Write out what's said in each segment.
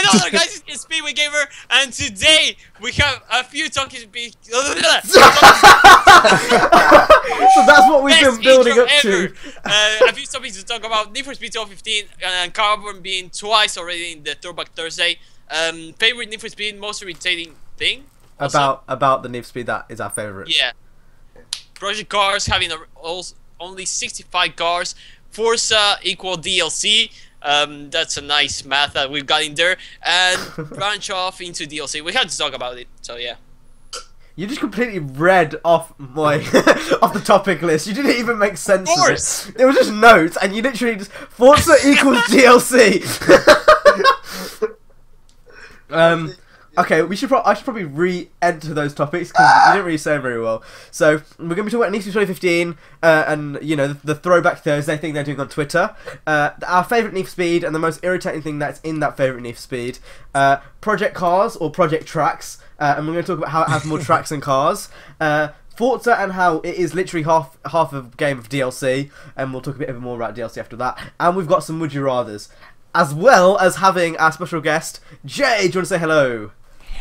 Hello guys, it's Speedway Gamer, and today we have a few talking So that's what we've been building up to. A few topics to talk about. Need for Speed 2015 and Carbon being twice already in the Throwback Thursday. Favorite Need for Speed, most irritating thing? Also, About the Need for Speed that is our favourite. yeah. Project Cars having only 65 cars. Forza equal DLC. That's a nice math that we've got in there. And branch off into DLC. We had to talk about it, so yeah. You just completely read off my off the topic list. You didn't even make sense of it. It was just notes, and you literally just Forza equals DLC. Okay, I should probably re-enter those topics because you didn't really say them very well. So we're going to be talking about Need for Speed 2015 and you know the Throwback Thursday thing they're doing on Twitter. Our favourite Need for Speed and the most irritating thing that's in that favourite Need for Speed. Project Cars or Project Tracks, and we're going to talk about how it has more tracks than cars. Forza and how it is literally half a game of DLC, and we'll talk a bit more about DLC after that. And we've got some Would You Rathers, as well as having our special guest Jay. Do you want to say hello?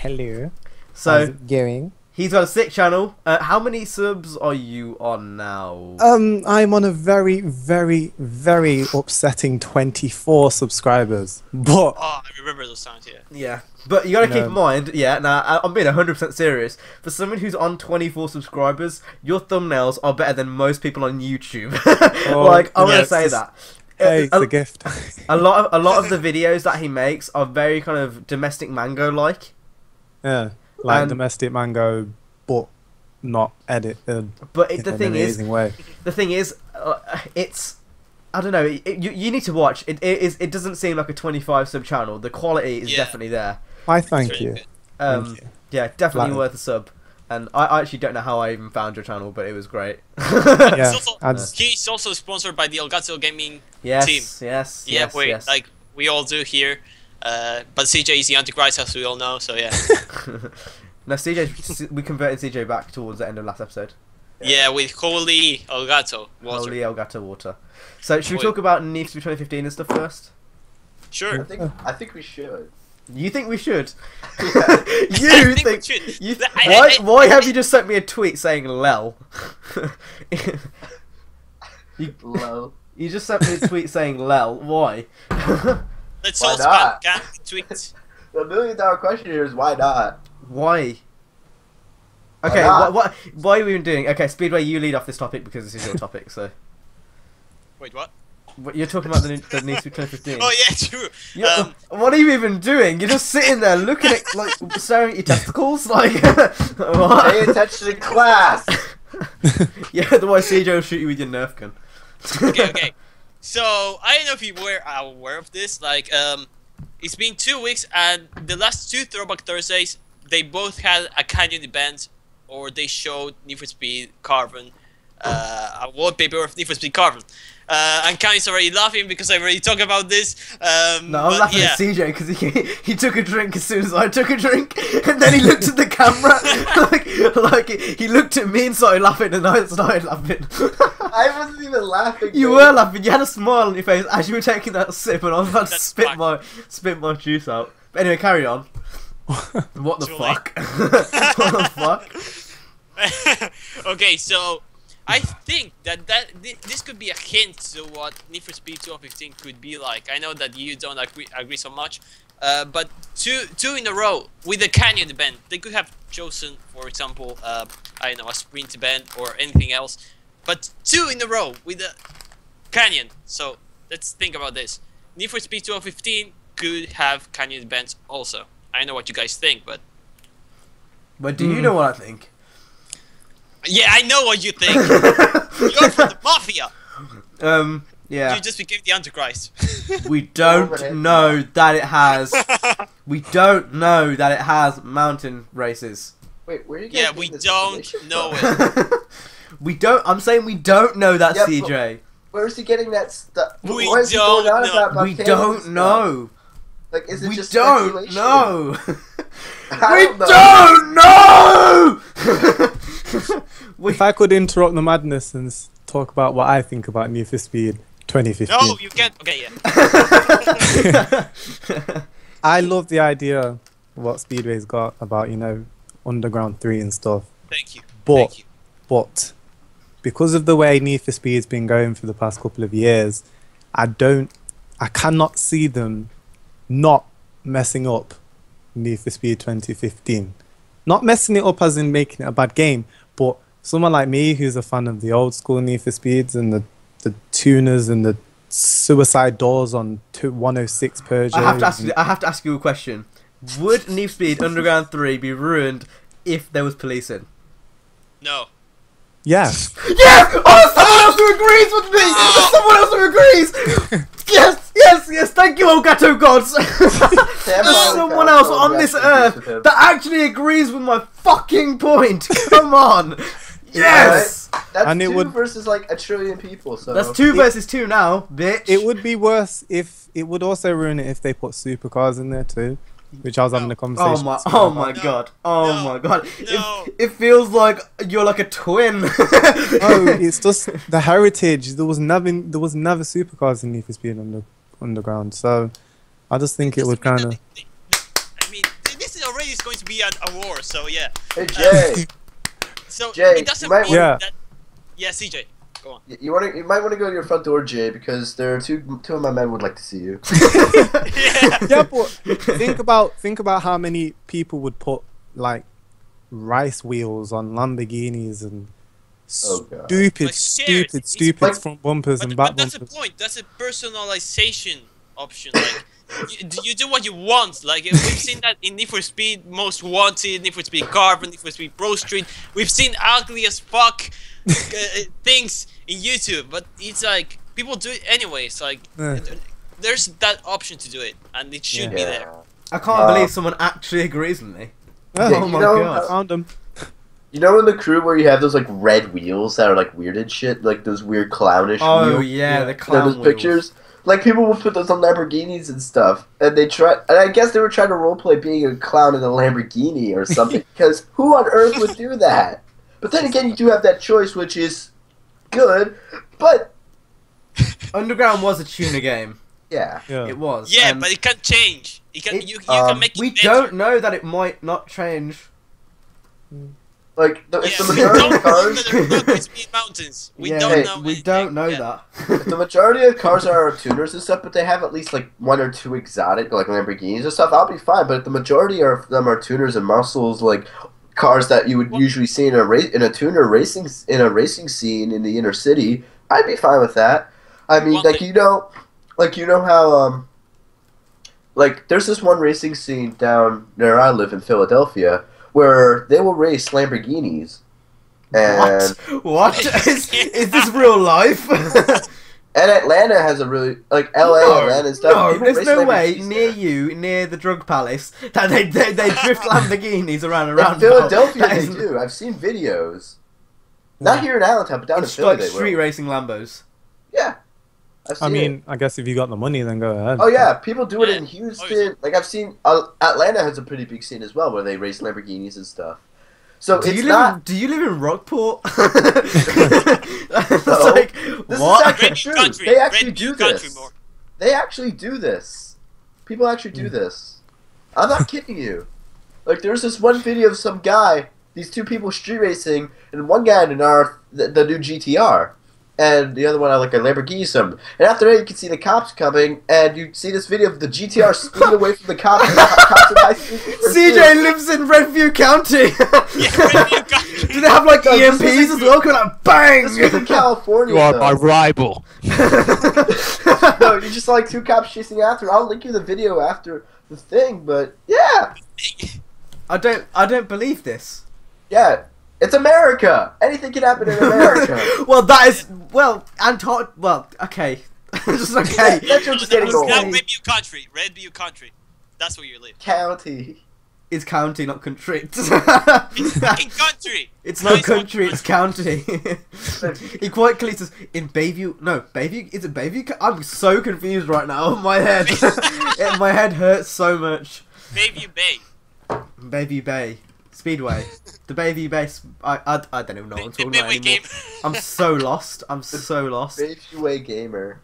Hello. So how's it going? He's got a sick channel. How many subs are you on now? I'm on a very, very, very upsetting 24 subscribers. But Oh, I remember those times, yeah. Yeah, but you gotta keep in mind. Yeah, now I'm being 100% serious. For someone who's on 24 subscribers, your thumbnails are better than most people on YouTube. Like I want to say that. Hey, it's a gift. A lot of the videos that he makes are very kind of domestic mango like. Yeah, like And- domestic mango, but not edited. But in the an thing is, amazing way. it's I don't know. You need to watch. It doesn't seem like a 25 sub channel. The quality is definitely there. I thank really you. good. Thank you. Yeah, definitely Like- worth a sub. And I actually don't know how I even found your channel, but it was great. Yeah, He's also sponsored by the Elgato Gaming Yes, team. yes, Yeah, yes, yes. like we all do here. But CJ is the Antichrist, as we all know, so yeah. No, CJ, we converted CJ back towards the end of last episode. Yeah, with Holy Elgato water. Holy Elgato water. So, should we talk about Need for Speed 2015 and stuff first? Sure. I think we should. You think we should? Yeah. You think we think? should. You I- why have you just sent me a tweet saying "lel"? Low. You just sent me a tweet saying "lel." Why? Let's Why all not? spam tweets. The $1 million question here is why not? Why? Okay, not? why are we even doing? Okay, Speedway, you lead off this topic because this is your topic. So, Wait, what? you're talking about the Need for Speed 2015. Oh yeah, true. What are you even doing? You're just sitting there looking at, like, staring at your testicles, like. What? Pay attention in class! Yeah, otherwise CJ will shoot you with your Nerf gun. Okay. So I don't know if you were aware of this. Like, it's been 2 weeks, and the last two Throwback Thursdays, they both had a Canyon event, or they showed Need for Speed Carbon, a wallpaper of Need for Speed Carbon. And Kami's already laughing because I already talked about this. No, I'm laughing at CJ because he took a drink as soon as I took a drink, and then he looked at the camera like he looked at me and started laughing, and I started laughing. I wasn't even laughing. You babe. were laughing. You had a smile on your face as you were taking that sip, and I was about to That's spit fine. my juice out. But anyway, carry on. What the Too fuck? What the fuck? Okay, so I think that this could be a hint to what Need for Speed 2015 could be like. I know that you don't agree so much, but two in a row with the Canyon event, they could have chosen, for example, I don't know, a sprint event or anything else, but 2 in a row with the Canyon. So let's think about this. Need for Speed 2015 could have Canyon events also. I know what you guys think, but But do you know what I think? yeah, I know what you think. You're from the mafia. Yeah. You just became the Antichrist. We don't know that it has. We don't know that it has mountain races. Wait, where are you Yeah, getting we this don't information know from? it. We don't. I'm saying we don't know that, Yeah, but- CJ. Where's he getting that stuff? We What is he don't going on know. about We Pennant don't stuff? know. Like, is it We just don't speculation? know. I We don't know. don't know. If I could interrupt the madness and talk about what I think about Need for Speed 2015. No, you can't. Okay, yeah. I love the idea what Speedway's got about, you know, Underground 3 and stuff. Thank you. But Thank you. but because of the way Need for Speed's been going for the past couple of years, I cannot see them not messing up Need for Speed 2015. Not messing it up as in making it a bad game, but someone like me who's a fan of the old school Need for Speeds and the tuners and the suicide doors on 106 Peugeot. I have to ask you a question. Would Need for Speed Underground 3 be ruined if there was policing? No. Yeah. Yes! Oh, there's someone else who agrees with me! There's someone else who agrees! Yes, thank you, Elgato gods! There's someone else on this earth that actually agrees with my fucking point! Come on! Yes! Right? That's And it 2 would- versus like a trillion people, so... That's 2 versus 2 now, bitch! It would be worse if it would also ruin it if they put supercars in there too, which I was having a conversation. Oh my No. god. No. It feels like you're like a twin. No, it's just the heritage. There was never supercars in Need for Speed Underground, so I just think it would kind of. I mean, this is already going to be a war, so yeah. Hey, Jay. So Jay, it doesn't you might mean want- that. Yeah, CJ, go on. You might want to go to your front door, Jay, because there are two of my men would like to see you. Yeah, but think about how many people would put like rice wheels on Lamborghinis and Oh, God. Like stairs. stupid like- front bumpers and back But that's the bumpers. point. That's a personalization option. Like, you do what you want. Like, we've seen that in Need for Speed Most Wanted, Need for Speed Carbon, Need for Speed Pro Street. We've seen ugly as fuck things in YouTube, but it's like people do it anyways. Like, Yeah. there's that option to do it, and it should be there. I can't believe someone actually agrees with me. Yeah, Yeah, Oh you my know, god. Found them. You know in the crew where you have those like red wheels that are like weirded shit, like those weird clownish Oh wheels? yeah, the Yeah. You know, clown those wheels. pictures? Like people will put those on Lamborghinis and stuff, and I guess they were trying to roleplay being a clown in a Lamborghini or something, because who on earth would do that? But then again, you do have that choice, which is good, but Underground was a tuner game. yeah. Yeah. It was. Yeah, and but it can change. You um, can make it we better. don't know that it might not change. Like, Yeah, if the we majority don't of know cars... that there's not going to be mountains. We Yeah, don't know. we anything. don't know Yeah. that. The majority of cars are tuners and stuff, but they have at least like 1 or 2 exotic, like Lamborghinis and stuff. I'll be fine. But if the majority of them are tuners and muscles, like cars that you would usually see in a racing scene in the inner city, I'd be fine with that. I mean, One like thing- you know how like there's this one racing scene down where I live in Philadelphia where they will race Lamborghinis. And What? Is this real life? and Atlanta has a really like LA, Atlanta and stuff. No, people there's race no way Lamborghinis near there. you, near the drug palace, that they drift Lamborghinis around a In roundabout. Philadelphia, That they is- do. I've seen videos. Not here in Allentown, but down in It's Philly, like they street will. racing Lambos. Yeah, I've seen I it. mean, I guess if you got the money, then go ahead. Oh yeah, people do it Yeah. in Houston. Oh, yeah. Like I've seen, Atlanta has a pretty big scene as well, where they race Lamborghinis and stuff. So Do it's you not. live in Rockport? It's No. like, This what? is actually Red true. country. They actually Red do country this. more. They actually do this. People actually do this. I'm not kidding you. Like there's this one video of some guy, these 2 people street racing, and one guy in the new GTR, and the other one had like a Lamborghini something. And after that, you can see the cops coming, and you see this video of the GTR speeding away from the cops. And the cops in high speed pursuit. CJ lives in Redview County. Yeah, Red country. Do they have like No, this EMPs was as well? Going like bang! This was in California. You are though. my rival. No, you just saw like 2 cops chasing after. I'll link you the video after the thing, but yeah, I don't believe this. yeah, it's America. Anything can happen in America. Well, that is well, okay, just okay. That joke's getting It's old. now Redview country. Redview country. That's where you live. County. It's county, not country. It's fucking country. It's not Nice country, one. it's county. He quite clearly says, in Bayview, no, Bayview, is it Bayview? I'm so confused right now, my head, my head hurts so much. Bayview Bay. Bayview Bay, Speedway, the Bayview Bay, I don't even know what I'm talking about Midway anymore. game. I'm so lost, Bayview Gamer.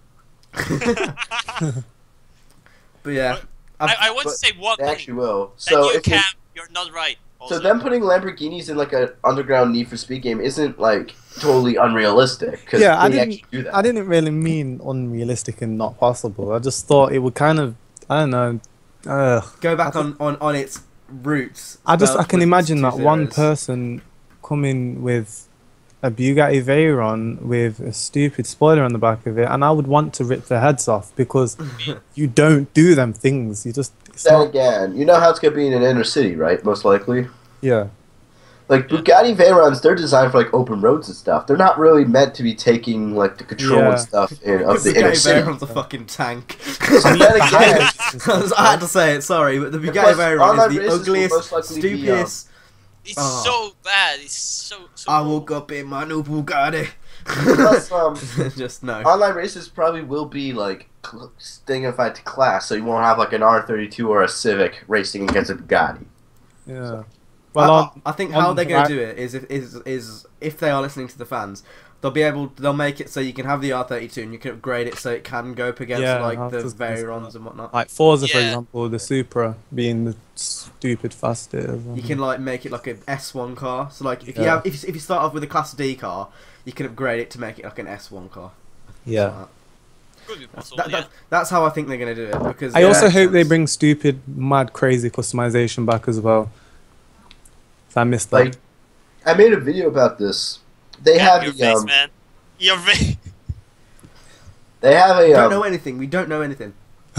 But yeah, I want to but say one They thing. actually will. That So you if they- can, you're not right. Also. So them putting Lamborghinis in like an underground Need for Speed game isn't like totally unrealistic because Yeah, they actually do that. I didn't really mean unrealistic and not possible. I just thought it would kind of, I don't know. Go back on its roots. I spelled can with imagine two that one zeros. person coming with a Bugatti Veyron with a stupid spoiler on the back of it, and I would want to rip their heads off because you don't do them things. You just Then again, you know how it's gonna be in an inner city, right? Most likely. yeah. Like Bugatti Veyrons, they're designed for like open roads and stuff. They're not really meant to be taking like the control Yeah. and stuff of the Bugatti inner city. Veyron's a fucking tank. So then again, I had to say it, sorry, but the Bugatti plus, Veyron online is races the will ugliest, most likely be, stupidest. It's Oh. so bad. It's so. I woke up in my new Bugatti. plus, Just no. online races probably will be like dignified to class, so you won't have like an R32 or a Civic racing against a Bugatti. Yeah. Well, I think on how they're going that- to do it is if they are listening to the fans, they'll make it so you can have the R32 and you can upgrade it so it can go up against Yeah, like I was the just gonna say Veyrons and whatnot. like Forza, for Yeah. example, the Supra being the stupid fastest. You can like make it like an S1 car. So like if you Yeah. have if you start off with a Class D car, you can upgrade it to make it like an S1 car. Yeah. Could be possible. That's how I think they're going to do it because I also makes hope they sense. bring stupid, mad, crazy customization back as well. So I missed that. Like, I made a video about this. They have your the face, man. Your face. they have We a don't know anything. We don't know anything.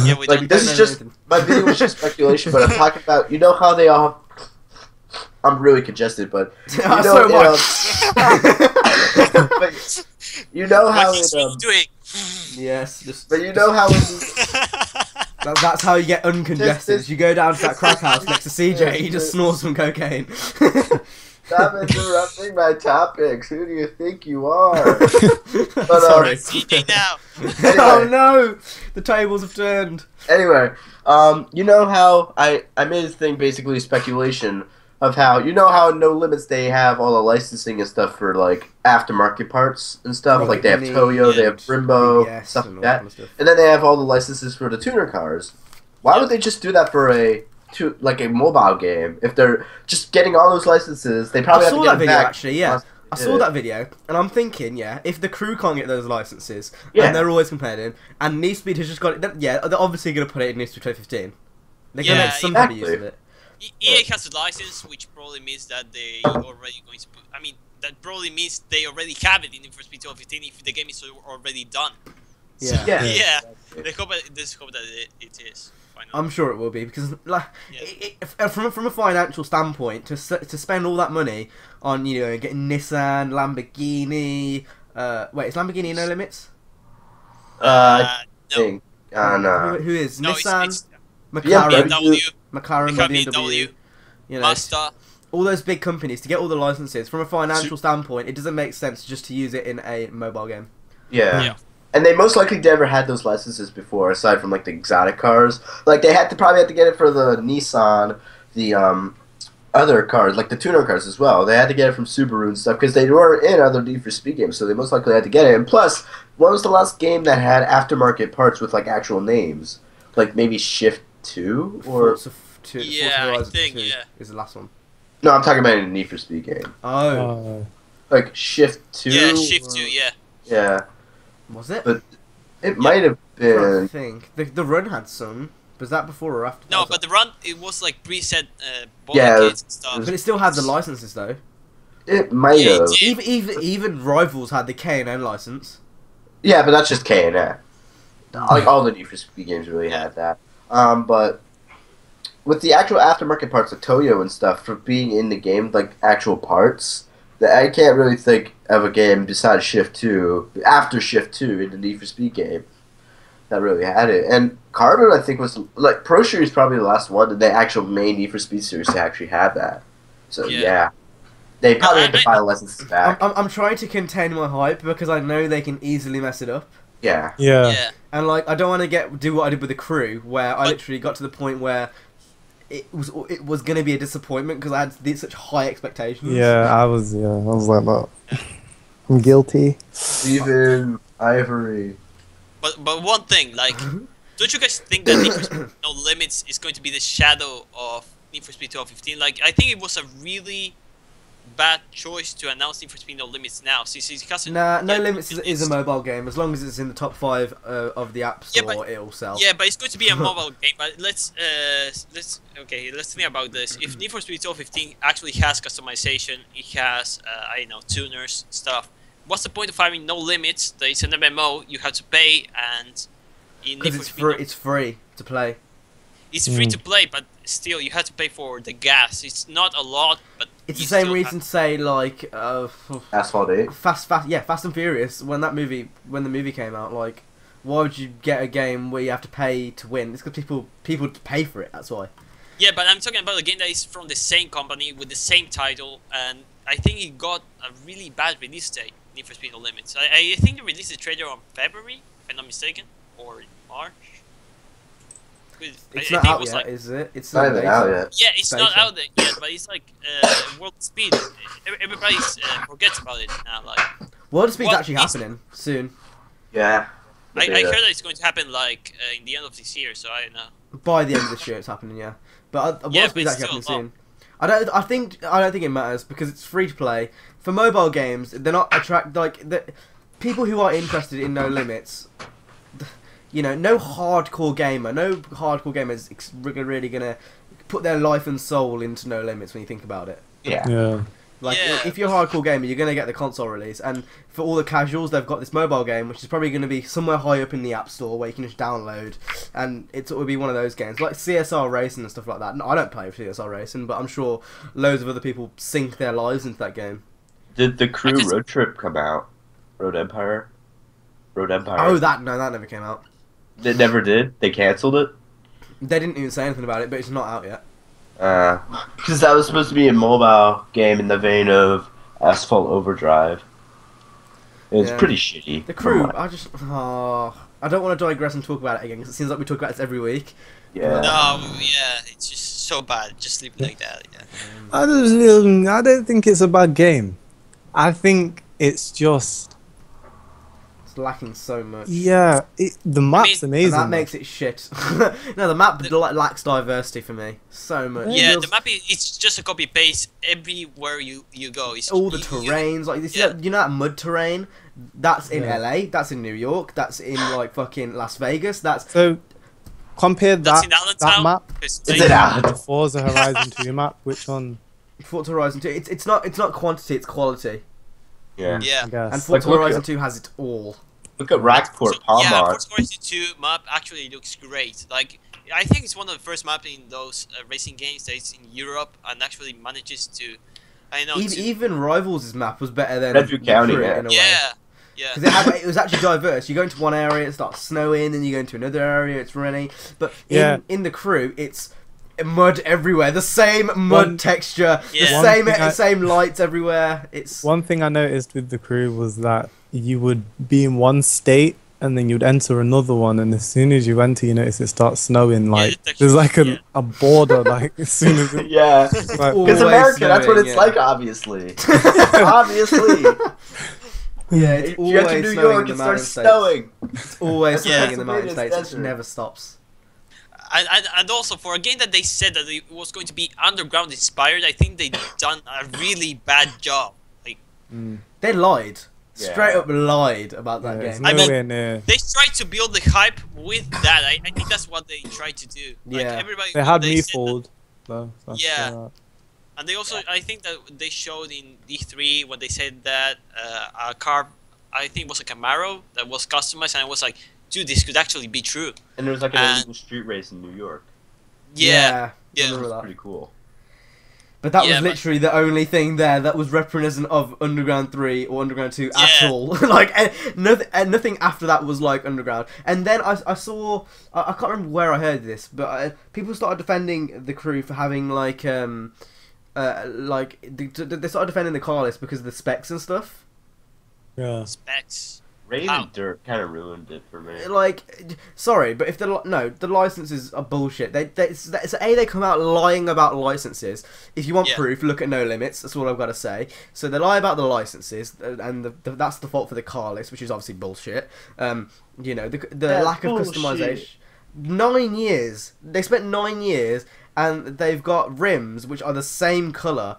Yeah, we like don't. this know is just anything. my video was just speculation, but I'm talking about how they all. I'm really congested, but Oh, know, so much. but you know how What it he's doing. Yes, just. but you know how it, That's how you get uncongested. This- You go down to that crack house next to CJ. He just snores some cocaine. stop interrupting my topics. Who do you think you are? Sorry. CJ now. Oh no! The tables have turned. Anyway, you know how I made a thing, basically speculation of how how in No Limits they have all the licensing and stuff for like aftermarket parts and stuff. Like they have Toyo, they have Brembo, Yes, stuff and like all that, kind of stuff. and then they have all the licenses for the tuner cars. Why would they just do that for a mobile game if they're just getting all those licenses? They probably I have saw to get that them video back. actually. Yeah, I saw that video, and I'm thinking, if the crew can't get those licenses, Yeah. and they're always complaining, and Need for Speed has just got it, then, they're obviously going to put it in Need for Speed 2015. They're going to Yeah, make some type of use exactly. of it. EA has a license, which probably means that they already going to put. I mean, that probably means they already have it in Need for Speed 2015 if the game is already done. So, Yeah. yeah. They hope that it is. Finally. I'm sure it will be because, like, Yeah. from a financial standpoint, to spend all that money on getting Nissan, Lamborghini. Wait, is Lamborghini No Limits? I no, think. No. Who is no, Nissan, it's McLaren, BMW, McLaren, BMW. You know, Mazda. all those big companies to get all the licenses. From a financial standpoint, it doesn't make sense just to use it in a mobile game. Yeah. Yeah. And they most likely never had those licenses before, aside from like the exotic cars. Like they probably had to get it for the Nissan, the other cars, like the tuner cars as well. They had to get it from Subaru and stuff because they weren't in other Need for Speed games, so they most likely had to get it. And plus, when was the last game that had aftermarket parts with like actual names? Like maybe Shift 2 or Forza 2, Yeah, Forza I Horizon think, 2 yeah. is the last one. no, I'm talking about in a Need for Speed game. Oh, Like Shift 2. Yeah, Shift or- 2, yeah. Yeah, was it? but it might have I don't been. think the run had some. Was that before or after? No, Was but that- the run, it was like preset body Yeah, kits and stuff. but it still had the licenses though. It might Yeah, it have. did. Even Rivals had the K&N license. Yeah, but that's just K&N. Like all the Need for Speed games really had that. But with the actual aftermarket parts of Toyo and stuff for being in the game, like actual parts, that I can't really think of a game besides Shift 2, after Shift 2 in the Need for Speed game that really had it. And Carbon, I think, was like Pro Series probably the last one, and the actual main Need for Speed series to actually have that. So yeah. They probably had to buy the licenses back. I'm trying to contain my hype because I know they can easily mess it up. Yeah. Yeah. Yeah. And like, I don't want to do what I did with the crew, where I But- literally got to the point where it was going to be a disappointment because I had such high expectations. Yeah, I was like that. I'm guilty. Steven Ivory. But one thing, like, Don't you guys think that Need for Speed No Limits is going to be the shadow of Need for Speed 2015? Like, I think it was a really bad choice to announce Need for Speed No Limits now, since it hasn't. Nah, No Limits is a mobile game. As long as it's in the top 5 of the App Store, but, it'll sell. Yeah, but it's going to be a mobile game. But let's think about this. If Need for Speed 2015 actually has customization, it has I don't know, tuners, stuff. What's the point of having No Limits? That it's an MMO, you have to pay, and because it's free to play. It's free to play, but still you have to pay for the gas. It's not a lot, but it's the same reason to say like Asphalt 8. Fast and Furious when the movie came out. Like, why would you get a game where you have to pay to win? It's because people pay for it. That's why. Yeah, but I'm talking about a game that is from the same company with the same title, and I think it got a really bad release date. Need for Speed No Limits. I think they released the trailer on February, if I'm not mistaken, or March. It's not out yet, is it? It's not even out yet. Yeah, it's not out there yet, but it's like World Speed. Everybody forgets about it now. Like, World Speed's actually happening soon. Yeah. I heard that it's going to happen like in the end of this year, so I don't know. By the end of this year, it's happening. Yeah, but World Speed's actually happening soon. I don't think it matters because it's free to play. For mobile games, they're not people who are interested in No Limits. You know, no hardcore gamer is really gonna put their life and soul into No Limits when you think about it. Yeah. Like, if you're a hardcore gamer, you're gonna get the console release, and for all the casuals, they've got this mobile game, which is probably gonna be somewhere high up in the App Store where you can just download, and it would be one of those games like CSR Racing and stuff like that. No, I don't play CSR Racing, but I'm sure loads of other people sink their lives into that game. Did the Crew Road Trip come out? Road Empire. Oh, that never came out. It never did? They cancelled it? They didn't even say anything about it, but it's not out yet. Because that was supposed to be a mobile game in the vein of Asphalt Overdrive. It was pretty shitty. The Crew, I don't want to digress and talk about it again, because it seems like we talk about this every week. Yeah. No, it's just so bad. Just leave it like that. Yeah. I don't think it's a bad game. I think it's just... It's lacking so much. Yeah, the map's amazing. And that makes it shit. No, the map lacks diversity for me. So much. Yeah, the map it's just a copy paste everywhere you go. It's all the terrains, like this. Yeah. You know that mud terrain? That's in LA. That's in New York. That's in like fucking Las Vegas. That's so. Compare that map to the Forza Horizon 2 map. Which one? Forza Horizon 2. It's not quantity. It's quality. Yeah. And Forza Horizon 2 has it all. Look at Rockport, Palmar. Yeah, Forza Horizon 2 map actually looks great. Like, I think it's one of the first maps in those racing games that is in Europe and actually manages to, I know. Even Rivals' map was better than Redview County. In a way. Yeah. Because it was actually diverse. You go into one area, it starts snowing, then you go into another area, it's rainy. But in the Crew, it's mud everywhere. The same mud texture, the same lights everywhere. It's one thing I noticed with the Crew was that you would be in one state and then you'd enter another one, and as soon as you enter, you notice it starts snowing. Like there's like a border. Like as soon as because America, that's what it's like. Obviously, obviously. Yeah, it's always you get to New York, it starts snowing. It's always snowing in the Mountain States. It never stops. And also, for a game that they said that it was going to be underground inspired, I think they've done a really bad job. Like they lied, straight up lied about that game. They tried to build the hype with that. I think that's what they tried to do. Like, everybody, they had me fooled. And they also, I think that they showed in D3 when they said that a car, I think it was a Camaro that was customized, and I was like, dude, this could actually be true. And there was like an illegal street race in New York. Yeah. That was pretty cool. But that was literally the only thing there that was reminiscent of Underground 3 or Underground 2 at all. Like, nothing after that was like Underground. And then I saw, I can't remember where I heard this, but people started defending the Crew for having like they started defending the car list because of the specs and stuff. Yeah. Specs. Rain and Dirt kind of ruined it for me. Like, sorry, but if the licenses are bullshit. They come out lying about licenses. If you want proof, look at No Limits. That's all I've got to say. So they lie about the licenses, and that's the fault for the car list, which is obviously bullshit. You know, the lack of customization. 9 years. They spent 9 years, and they've got rims which are the same color,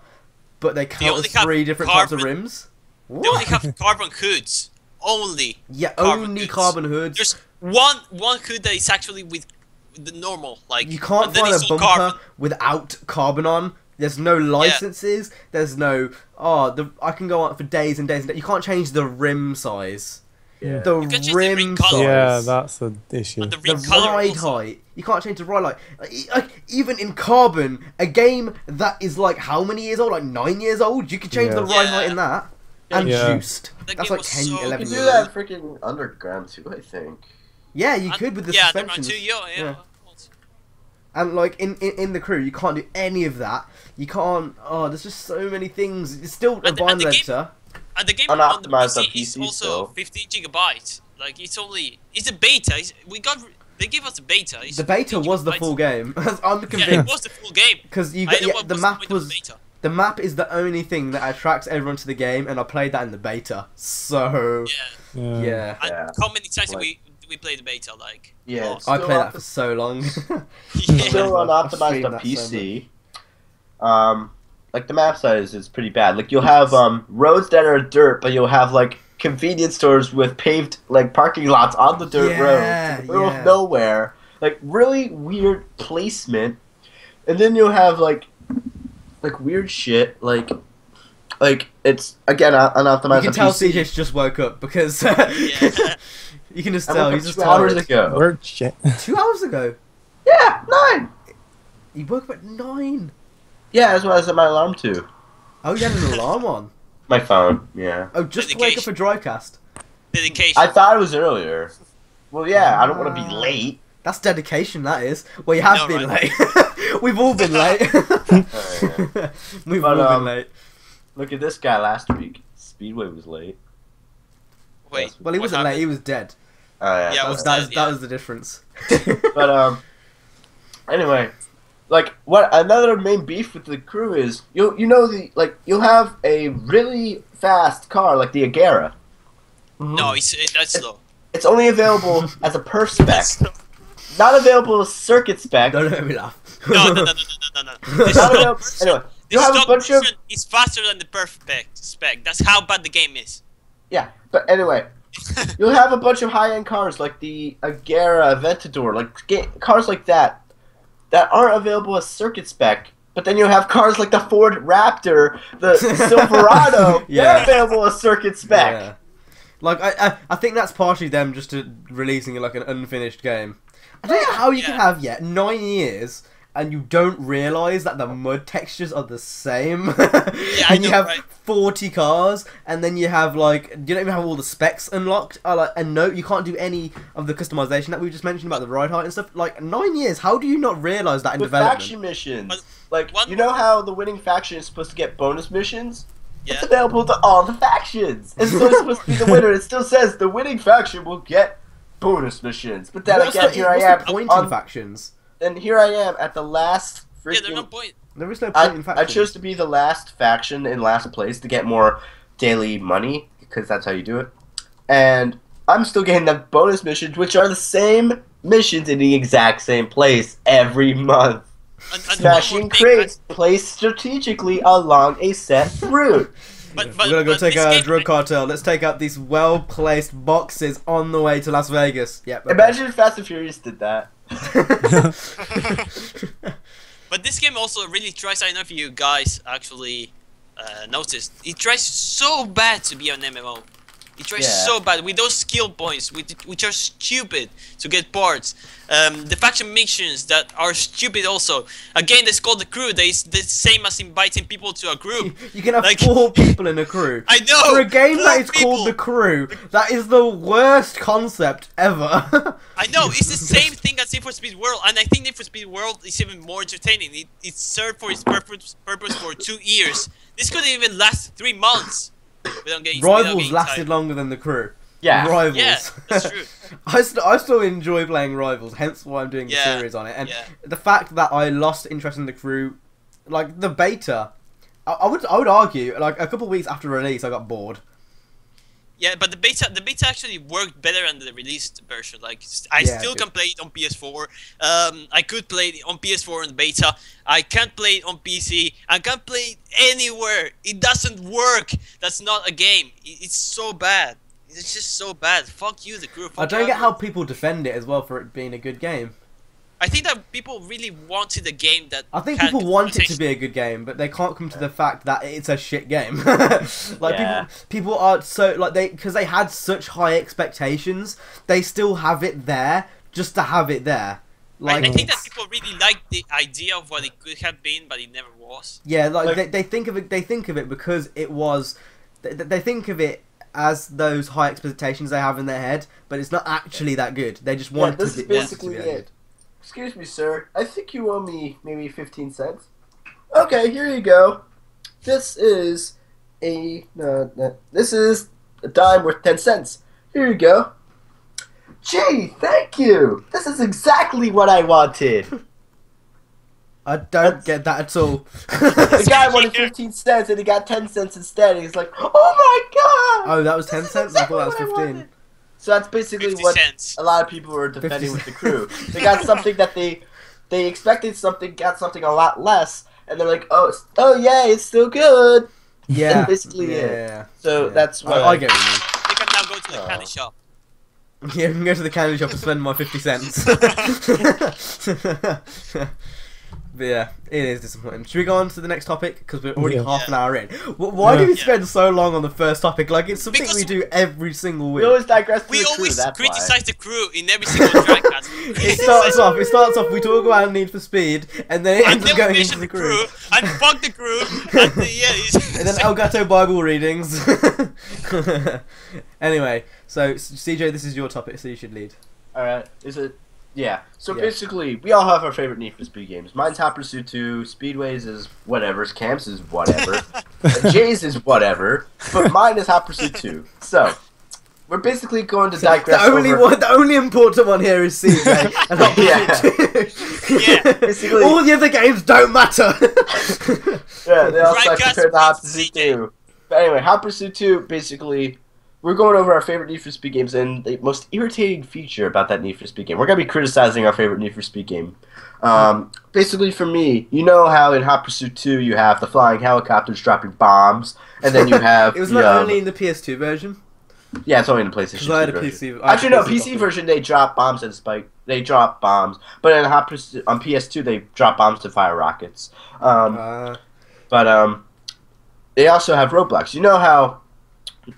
but they count only as have 3 different types of carbon- rims. They only have carbon hoods. Only. Yeah, carbon only hoods. carbon hoods. There's one hood that is actually with the normal, like. You can't and then find a it's all bumper carbon. without carbon on. There's no licenses. There's no. I can go on for days and days and days. You can't change the rim size. Yeah. The You can change the rim rim size. colour. Yeah, that's an issue. And the The rim color ride also. height. You can't change the ride height. Like, even in Carbon, a game that is like how many years old? Like 9 years old. You could change the Yeah. ride height in that. And Yeah. juiced. That That's game like was 10, so 11 You can years do old. that freaking Underground too, I think. Yeah, you could with the yeah, suspensions. Too, yeah. Yeah. And like in the crew, you can't do any of that. You can't. Oh, there's just so many things. It's still a And the bind game- editor. And the game on the Unoptimized on PC is PC also still. 15 gigabytes. Like it's a beta. They gave us a beta. It's The beta 15 was the gigabytes. full game. I'm Yeah, it convinced was the full game. because you I get know what the was map point of was the beta. the map is the only thing that attracts everyone to the game, and I played that in the beta. So Yeah. yeah, And Yeah. how many times Like- we played the beta? Like Yeah, lots. I Still played up that for to- so long. Yeah. Still I've unoptimized streamed on that so PC. Like the map size is pretty bad. Like you'll have roads that are dirt, but you'll have like convenience stores with paved like parking lots on the dirt Yeah, road, in the middle yeah. of nowhere. Like really weird placement, and then you'll have like weird shit like it's again unoptimized. You can on tell PC. CJ's just woke up because Yeah. you can just I tell woke he's up just 2 hours tired. ago. Work shit. 2 hours ago, Yeah, 9. he woke up at 9. Yeah, that's what I set my alarm to. Oh, you had an alarm on. My phone. Yeah. Oh, just to wake up for Drivecast. Dedication. I thought it was earlier. Well, yeah, I don't want to be late. That's dedication, that is. Well, you have know, been right? late. We've all been late. We've But, all been late. Look at this guy last week. Speedway was late. Wait. Well, he what wasn't late. happened? He was dead. Oh, yeah. Yeah, That was was, dead, that yeah. was the difference. But anyway, like what another main beef with the crew is you'll have a really fast car like the Agera. No, that's slow. It's only available as a perf spec, That's slow. not available as circuit spec. Don't let me laugh. No. The Not stock available. version, Anyway, the you have a stock bunch of version is faster than the perfect spec. That's how bad the game is. yeah. But anyway, you'll have a bunch of high-end cars like the Agera Aventador, like cars like that aren't available as circuit spec. But then you'll have cars like the Ford Raptor, the Silverado, Yeah. they're available as circuit spec. Yeah. Like I think that's partially them just releasing like an unfinished game. I don't know how you can have 9 years and you don't realise that the mud textures are the same. I And you know, have right? 40 cars, and then you have like you don't even have all the specs unlocked. And no, you can't do any of the customization that we just mentioned about the ride height and stuff. Like 9 years, how do you not realise that in With development? faction missions. But Like, one you know more- how the winning faction is supposed to get bonus missions? Yeah. It's available to all the factions. It's still supposed to be the winner. It still says the winning faction will get bonus missions. But then What's again, the, here I what's am. the point on- in factions? and here I am at the last Yeah, there's no freaking. point. There is no point in I factions. chose to be the last faction in last place to get more daily money because that's how you do it. And I'm still getting the bonus missions, which are the same missions in the exact same place every month. And one more Smashing thing, crates placed strategically along a set route. But We're gonna go take this a game- drug cartel. Let's take out these well-placed boxes on the way to Las Vegas. Yep. okay. Imagine if Fast and Furious did that. But this game also really tries. I don't know if you guys actually noticed. It tries so bad to be an MMO. It tries Yeah. so bad with those skill points, which are stupid to get parts. The faction missions that are stupid also. Again, that's called the crew. It's the same as inviting people to a group. You can have Like- 4 people in a crew. I know. For a game 4 that is people. called The Crew, that is the worst concept ever. I know, it's the same thing as Need for Speed World, and I think Need for Speed World is even more entertaining. It served for its purpose for 2 years. This could even last 3 months. Without getting, without Rivals getting lasted tired. longer than The Crew. Yeah. Rivals. Yeah, that's true. I still enjoy playing Rivals, hence why I'm doing the Yeah, series on it. And yeah. the fact that I lost interest in The Crew, like the beta, I would argue, like a couple of weeks after release, I got bored. Yeah, but the beta actually worked better than the released version. Like I Yeah, still it can play it on PS4. I could play it on PS4 in the beta. I can't play it on PC. I can't play it anywhere. It doesn't work. That's not a game. It's so bad. It's just so bad. Fuck you, the crew. I don't get how people defend it as well for it being a good game. I think that people really wanted a game that. I think had people want it to potential. be a good game, but they can't come to the fact that it's a shit game. Like Yeah. people are so like because they had such high expectations, they still have it there just to have it there. Like I think that people really like the idea of what it could have been, but it never was. yeah, like they think of it. They think of it because it was. They think of it as those high expectations they have in their head, but it's not actually that good. They just want this to is be, want it to basically be that it. good. Excuse me, sir. I think you owe me maybe 15 cents. Okay, here you go. This is this is a dime worth 10 cents. Here you go. Gee, thank you. This is exactly what I wanted. I don't get that at all. The guy wanted 15 cents and he got 10 cents instead. And he's like, oh my god. Oh, that was 10 This is cents? I thought that was exactly what I 15. wanted. So that's basically 50 what cents. a lot of people were defending 50 with the crew. They got something that they expected something, got something a lot less, and they're like, oh yeah, it's still good. Yeah. That's basically it. Yeah. So Yeah. that's what I get what you mean. You can now go to the candy shop. Yeah, I can go to the candy shop and spend my 50 cents. But yeah, it is disappointing. Should we go on to the next topic? Because we're already half an hour in. Why do we spend so long on the first topic? Like, it's something Because we do every single week. We always digress to We the crew, always that's criticize the crew in every single Drivecast. It starts off, we talk about Need for Speed, and then it and ends then up we going mention into the the crew. and fuck the crew, and And then Elgato Bible readings. Anyway, so CJ, this is your topic, so you should lead. Alright, is it? Yeah. So Yeah. basically, we all have our favorite Need for Speed games. Mine's Hot Pursuit 2, Speedways is whatever, Camps is whatever, Jay's is whatever, but mine is Hot Pursuit 2. So, we're basically going to digress The only important one here is CJ. And Hot Pursuit 2. Yeah. Basically, All the other games don't matter. yeah, they all suck Drivecast compared to Hot beats Pursuit CJ. 2. But anyway, Hot Pursuit 2, basically, we're going over our favorite Need for Speed games and the most irritating feature about that Need for Speed game. We're going to be criticizing our favorite Need for Speed game. Basically, for me, you know how in Hot Pursuit 2 you have the flying helicopters dropping bombs, and then you have... It was not only in the PS2 version. Yeah, it's only in the PlayStation 2 Because I had a version. PC. I had Actually, no, a PC version, they drop bombs and spike. They drop bombs. But in Hot Pursuit, on PS2, they drop bombs to fire rockets. But they also have roadblocks. You know how...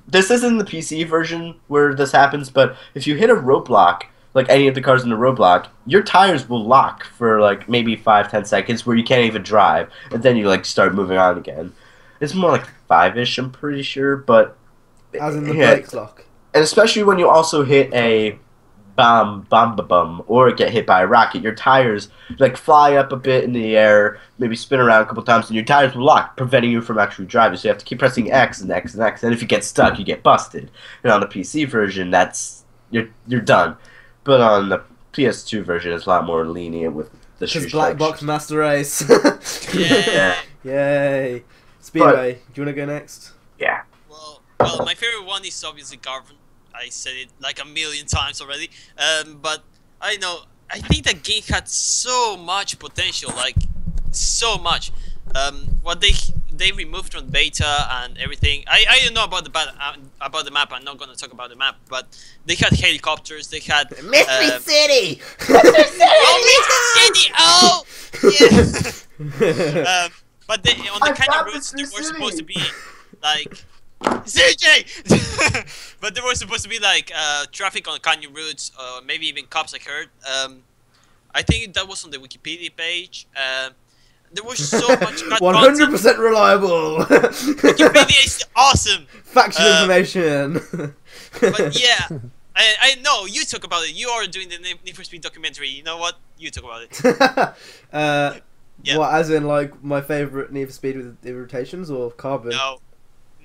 This isn't the PC version where this happens, but if you hit a roadblock, like any of the cars in the roadblock, your tires will lock for like maybe 5-10 seconds where you can't even drive, and then you like start moving on again. It's more like 5-ish, I'm pretty sure, but As in the yeah. brakes lock. And especially when you also hit a bomb, or get hit by a rocket, your tires like fly up a bit in the air, maybe spin around a couple times, and your tires will lock, preventing you from actually driving. So you have to keep pressing X and X and X, and if you get stuck, you get busted. And on the PC version, that's you're done. But on the PS2 version, it's a lot more lenient with the Because shoe Black strikes. Box Master Race. Yeah. Yay. Speedway. Do you want to go next? Yeah. Well, my favorite one is obviously Garvin. I said it like a million times already. But I know, I think that game had so much potential, like so much. What they removed from beta and everything. I don't know about the map. I'm not gonna talk about the map, but they had helicopters. They had Mystery City! oh, Mystery City! Oh, yeah. But on the kind of routes, they were supposed to be like. CJ! But there was supposed to be like traffic on canyon routes, maybe even cops, I heard. I think that was on the Wikipedia page. There was so much 100% reliable! Wikipedia is awesome! Factual information! But yeah, I know, you talk about it. You are doing the Need for Speed documentary. You know what? You talk about it. Yeah. What, as in like my favourite Need for Speed with irritations or Carbon?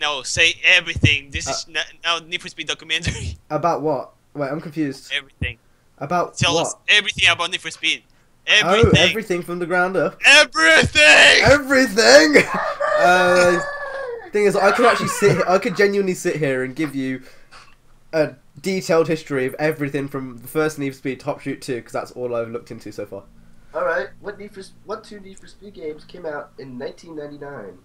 No, say everything. This is now Need for Speed documentary. About what? Wait, I'm confused. Everything. About Tell what? us everything about Need for Speed. Everything. Oh, everything from the ground up. Everything! Everything! Thing is, I could actually I could genuinely sit here and give you a detailed history of everything from the first Need for Speed Top Shoot 2, because that's all I've looked into so far. All right. What two Need for Speed games came out in 1999?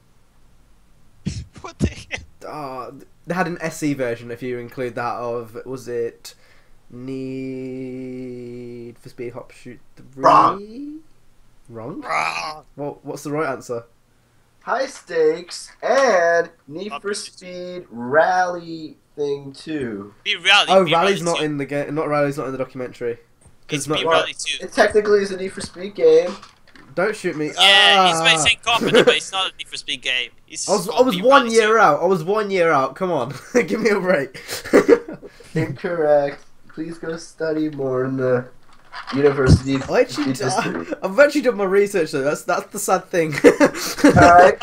What the hell? They had an SE version, if you include that, of, was it Need for Speed Top Shoot 3? Wrong? What's the right answer? High Stakes and Need for Obviously. Speed Rally Thing 2. Be Rally. Oh, Be Rally's Rally not 2. in the game. Not Rally's not in the documentary. It's not Be right. Rally 2. It technically is a Need for Speed game. Don't shoot me. Yeah, it's by the same company, but it's not a Need for Speed game. It's I was called 1 Be Rally 2. year out. I was 1 year out. Come on, give me a break. Incorrect. Please go study more in the university. I've actually done my research though. That's the sad thing. Alright.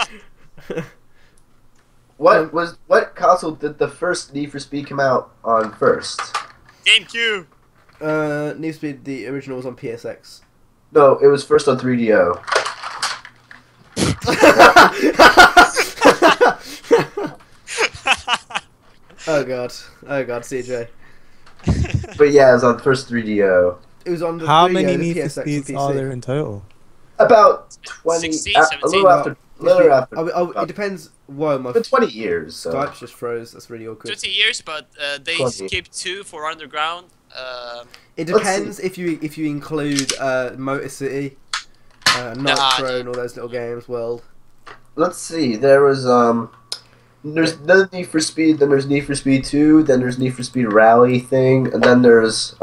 What console did the first Need for Speed come out on first? GameCube. Need for Speed, the original was on PSX. No, it was first on 3DO. Oh god, CJ. But yeah, it was on the first 3DO. It was on the How 3DO, many the Need for PSX, and Speeds PC. are there in total? About 20. 16, a 17. little after. It depends. Whoa, my Been 20 years. So. Skype's just froze. That's really awkward. 20 years, but they 20. skipped 2 for Underground. It Let's depends if you include Motor City, Nitro, and all those little games. World. Let's see. There was there's another Need for Speed. Then there's Need for Speed 2. Then there's Need for Speed Rally thing. And then there's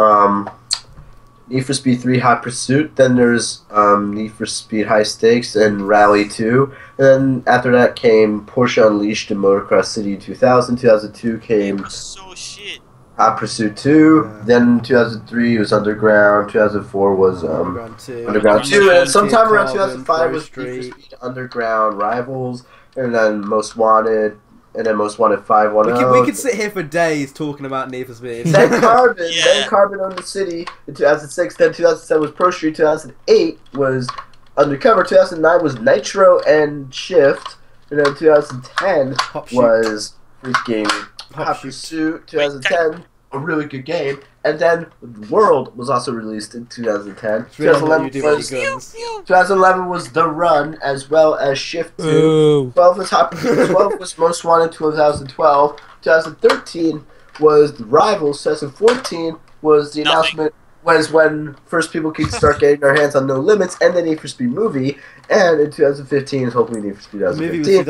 Need for Speed 3 Hot Pursuit. Then there's Need for Speed High Stakes and Rally 2. And then after that came Porsche Unleashed and Motocross City 2000. 2002 came So shit. Hot Pursuit 2. Then 2003 was Underground. 2004 was Underground 2. Underground 2. And Underground sometime around Carbon, 2005 Pro was Need Street. for Speed Underground Rivals. And then Most Wanted. And then Most Wanted 510. We could sit here for days talking about Need for Speed. Then Carbon. Yeah. Then Carbon owned the city in 2006. Then 2007 was Pro Street. 2008 was Undercover. 2009 was Nitro and Shift. And then 2010 Hop Shoot. was freaking Hop Hot Shoot. Pursuit. 2010, a really good game. And then World was also released in 2010. It's really what you 2011 do with was, your guns. 2011 was The Run, as well as Shift 2. Ooh. 12 was Hot Pursuit. 12 was Most Wanted. 2012. 2013 was The Rivals. 2014 was the Nothing. announcement. Was when first people could start getting their hands on No Limits and the Need for Speed movie. And in 2015 is hopefully Need for Speed The movie was 2015.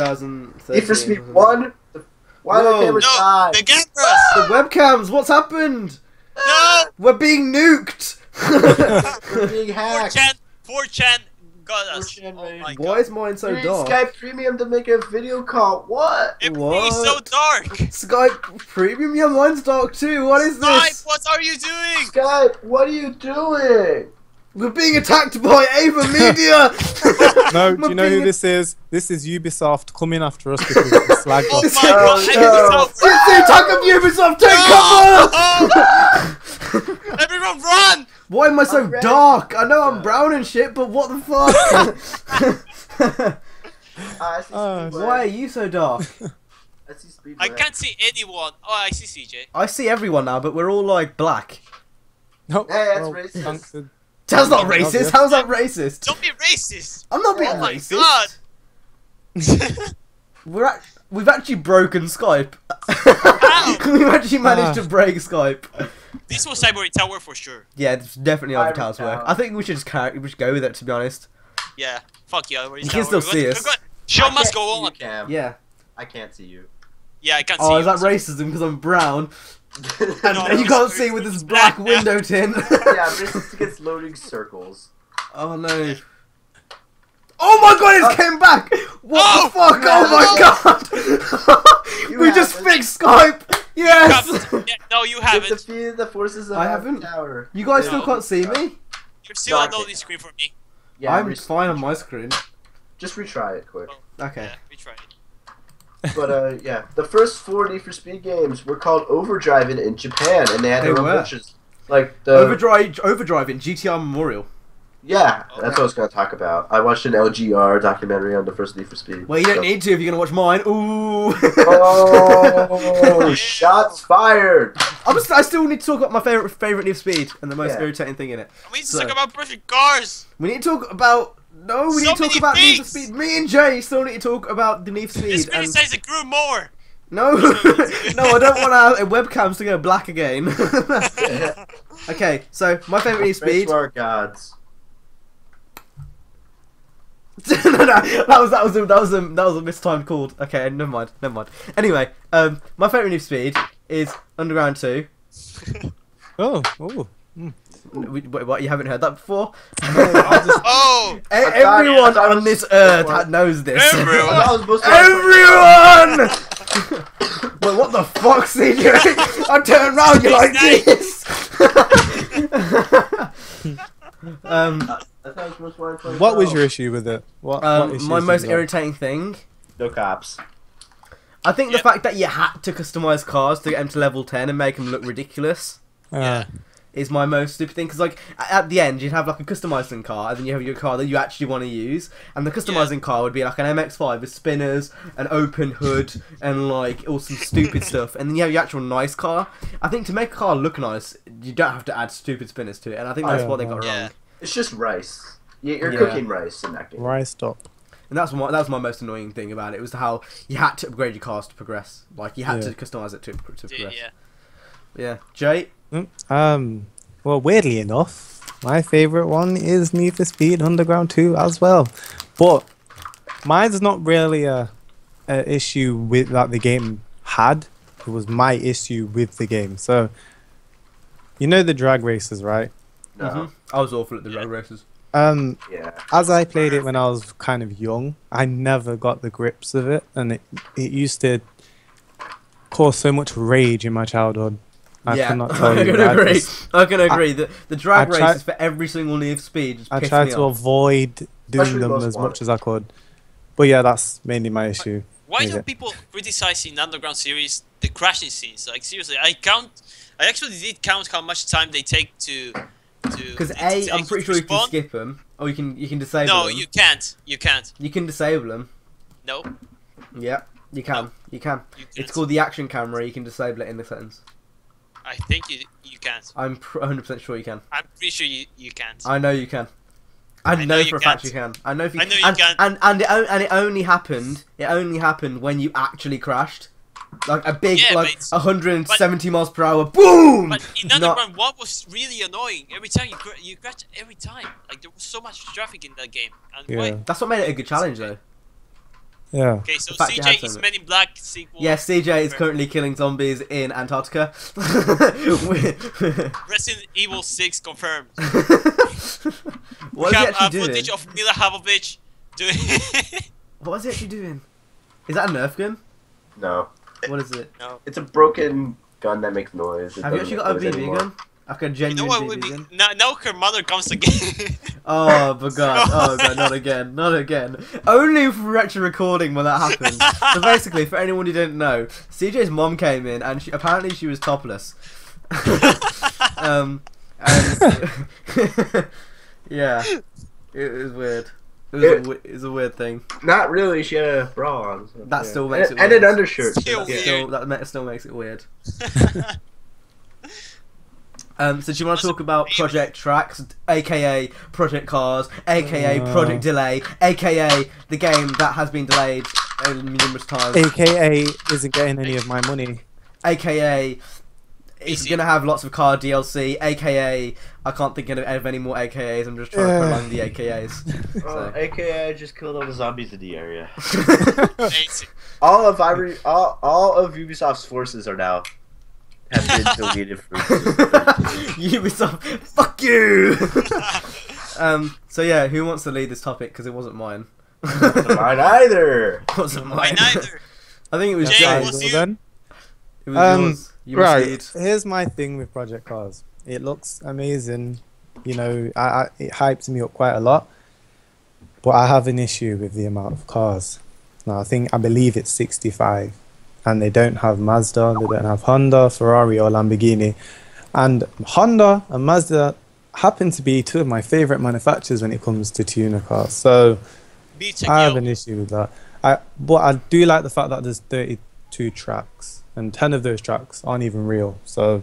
2013. Need for Speed wasn't it? 1. Why Whoa. the cameras No, die? the cameras! The webcams. What's happened? No! We're being nuked. We're being hacked. 4chan got us. 4chan Oh raid. my god. Why is mine so We need dark? Skype Premium to make a video call. What? Everything is so What? dark. Skype Premium. Yeah, mine's dark too. What is Skype, this? what are you doing? Skype, what are you doing? We're being attacked by Ava Media. No, do We're you know who being- this is? This is Ubisoft coming after us because we slagged Oh us. my god, no. It's the attack of Ubisoft. Take cover. Oh! Everyone run! Why am I so I'm ready. dark? I know I'm brown and shit, but what the fuck? I see Speedway. Why are you so dark? I see Speedway. I can't see anyone. Oh, I see CJ. I see everyone now, but we're all like black. No, Hey, that's racist. thanks to- That's not Oh, racist. obvious. How's that racist? Don't be racist. I'm not being Oh my racist. god. We've actually broken Skype. How? We've actually managed to break Skype. This was Cyber Tower for sure. Yeah, it's definitely Ivory Overtower's work. Tower. I think we should just go with it. To be honest. Yeah. Fuck you, Cyber You can Tower. still see us. Show I must can't go see you, on. Cam. Yeah. I can't see you. Yeah, I can't see Oh, you. is that racism because I'm brown and No, you it's- can't see with this black window tint? Yeah, racist against loading circles. Oh no. Oh my god, it came back! What Oh! the fuck? Oh my god! You We just haven't. fixed Skype! You Yes! haven't. Yeah, no, you You've haven't. defeated the forces of I Ivory haven't. Tower. You guys No. still can't see me? You're still on No, I loading screen for me. Yeah, I'm fine on my screen. Just retry it quick. Okay. Yeah, we tried. But yeah, the first 4 Need for Speed games were called Overdriving in Japan, and they had They their own were. versions. Like the Overdrive in GTR Memorial. Yeah, that's what I was going to talk about. I watched an LGR documentary on the first Need for Speed. Well, you don't need to if you're gonna watch mine. Ooh. Oh, shots fired! I still need to talk about my favorite Need for Speed and the most irritating thing in it. We need to talk about perfect cars. We need to talk about. No, we So need to talk many about Need for things! Speed. Me and Jay still need to talk about the Need for Speed. Let's criticize the crew more. No, no, I don't want our webcams to go black again. Okay, so my favorite Need for Speed. To our gods. No, that was a mistimed call. Okay, never mind. Anyway, my favorite Need for Speed is Underground 2. Oh. Wait, what? You haven't heard that before? Oh! Everyone on this earth knows this. Everyone! Everyone! Wait, what the fuck, CJ? I turn around, you're like this. What was your issue with it? What issues my did most you have? irritating thing. No cops. I think the fact that you had to customize cars to get them to level 10 and make them look ridiculous is my most stupid thing. Because like at the end, you'd have like a customizing car, and then you have your car that you actually want to use, and the customizing car would be like an MX-5 with spinners, an open hood, and like all some stupid stuff. And then you have your actual nice car. I think to make a car look nice, you don't have to add stupid spinners to it, and I think that's what they got wrong. It's just rice. You're cooking rice in that game. Rice up. And that was my most annoying thing about it, was how you had to upgrade your cars to progress. Like you had to customize it to progress. Yeah. Jay? Well, weirdly enough, my favourite one is Need for Speed Underground 2 as well. But mine's not really a issue with that the game had. It was my issue with the game. So, you know the drag races, right? No. I was awful at the drag races. As I played it when I was kind of young, I never got the grips of it, and it used to cause so much rage in my childhood. I cannot tell you. I can agree. The drag races for every single Need for Speed just I pissed tried me to off. avoid doing them as much as I could. But yeah, that's mainly my issue. Why do people criticize in Underground series the crashing scenes? Like seriously, I actually did count how much time they take to. Because I'm pretty sure you can skip them, or you can disable them. No, you can't. You can't. You can disable them. No. Yeah, you can. No. You can. You can't. It's called the action camera. You can disable it in the settings. I think you can't. I'm 100% sure you can. I'm pretty sure you can't. I know you can. I know for a fact you can. I know if you. I know you can. And it only happened. It only happened when you actually crashed. Like a big, 170 miles per hour, boom! But in Underground, what was really annoying? Every time you crashed every time. Like there was so much traffic in that game. And That's what made it a good challenge, though. Yeah. Okay, so CJ is Men in Black sequel. Yeah, CJ is currently killing zombies in Antarctica. Resident Evil 6 confirmed. What is he actually doing? Footage of Mila Jovovich doing. What is he actually doing? Is that a Nerf gun? No. What is it? No. It's a broken gun that makes noise. Have you actually got a BB gun? Like a genuine BB gun? Now her mother comes again. Oh, but God. Oh, God, not again. Not again. Only for actually recording when that happened. So basically, for anyone who didn't know, CJ's mom came in and apparently she was topless. And yeah, it was weird. It was a weird thing. Not really. She had a bra on. So That still makes it weird. And an undershirt. That still makes it weird. So do you want to talk about Project Tracks, aka Project Cars, aka Project Delay, aka the game that has been delayed numerous times, AKA isn't getting any of my money, aka it's gonna have lots of car DLC, aka I can't think of any more AKAs. I'm just trying to prolong the AKAs. So. AKA I just killed all the zombies in the area. Amazing. all of Ubisoft's forces are now have been deleted from Ubisoft, fuck you! So yeah, who wants to lead this topic? Because it wasn't mine. Wasn't mine either. Wasn't mine. Mine neither. I think it was Jay, Jay. was you? then. It was yours. You must lead. Here's my thing with Project Cars. It looks amazing. You know, it hypes me up quite a lot. But I have an issue with the amount of cars. Now, I believe it's 65. And they don't have Mazda, they don't have Honda, Ferrari or Lamborghini. And Honda and Mazda happen to be two of my favorite manufacturers when it comes to tuner cars. So I have an issue with that. But I do like the fact that there's 32 tracks, and 10 of those tracks aren't even real. So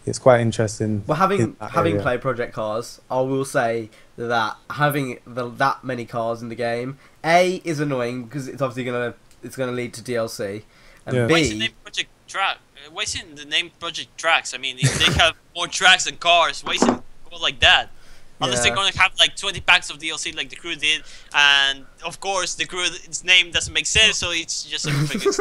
it's quite interesting. Well, having played Project Cars, I will say that having that many cars in the game, A, is annoying because it's obviously gonna lead to DLC, and B. Why is the name Project Track? Why is it the name Project Tracks? I mean, if they have more tracks than cars, why is it called like that? Unless they're gonna have like 20 packs of DLC like the crew did, and of course the crew's name doesn't make sense, so it's just a figure.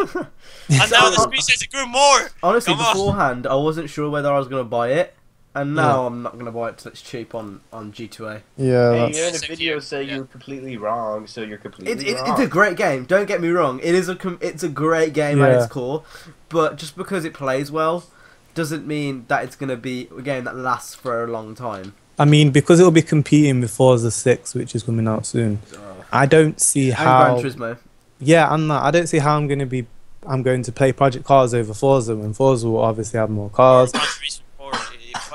And now the screen says the crew more. Honestly, beforehand, I wasn't sure whether I was gonna buy it, and now I'm not gonna buy it because it's cheap on G2A. Yeah. Hey, you're in a video say you're completely wrong, so you're completely wrong. It's a great game. Don't get me wrong. It's a great game at its core, but just because it plays well doesn't mean that it's gonna be a game that lasts for a long time. I mean, because it'll be competing with Forza 6, which is coming out soon. I don't see how. And Gran Turismo. Yeah, and that. I don't see how I'm going to play Project Cars over Forza when Forza will obviously have more cars.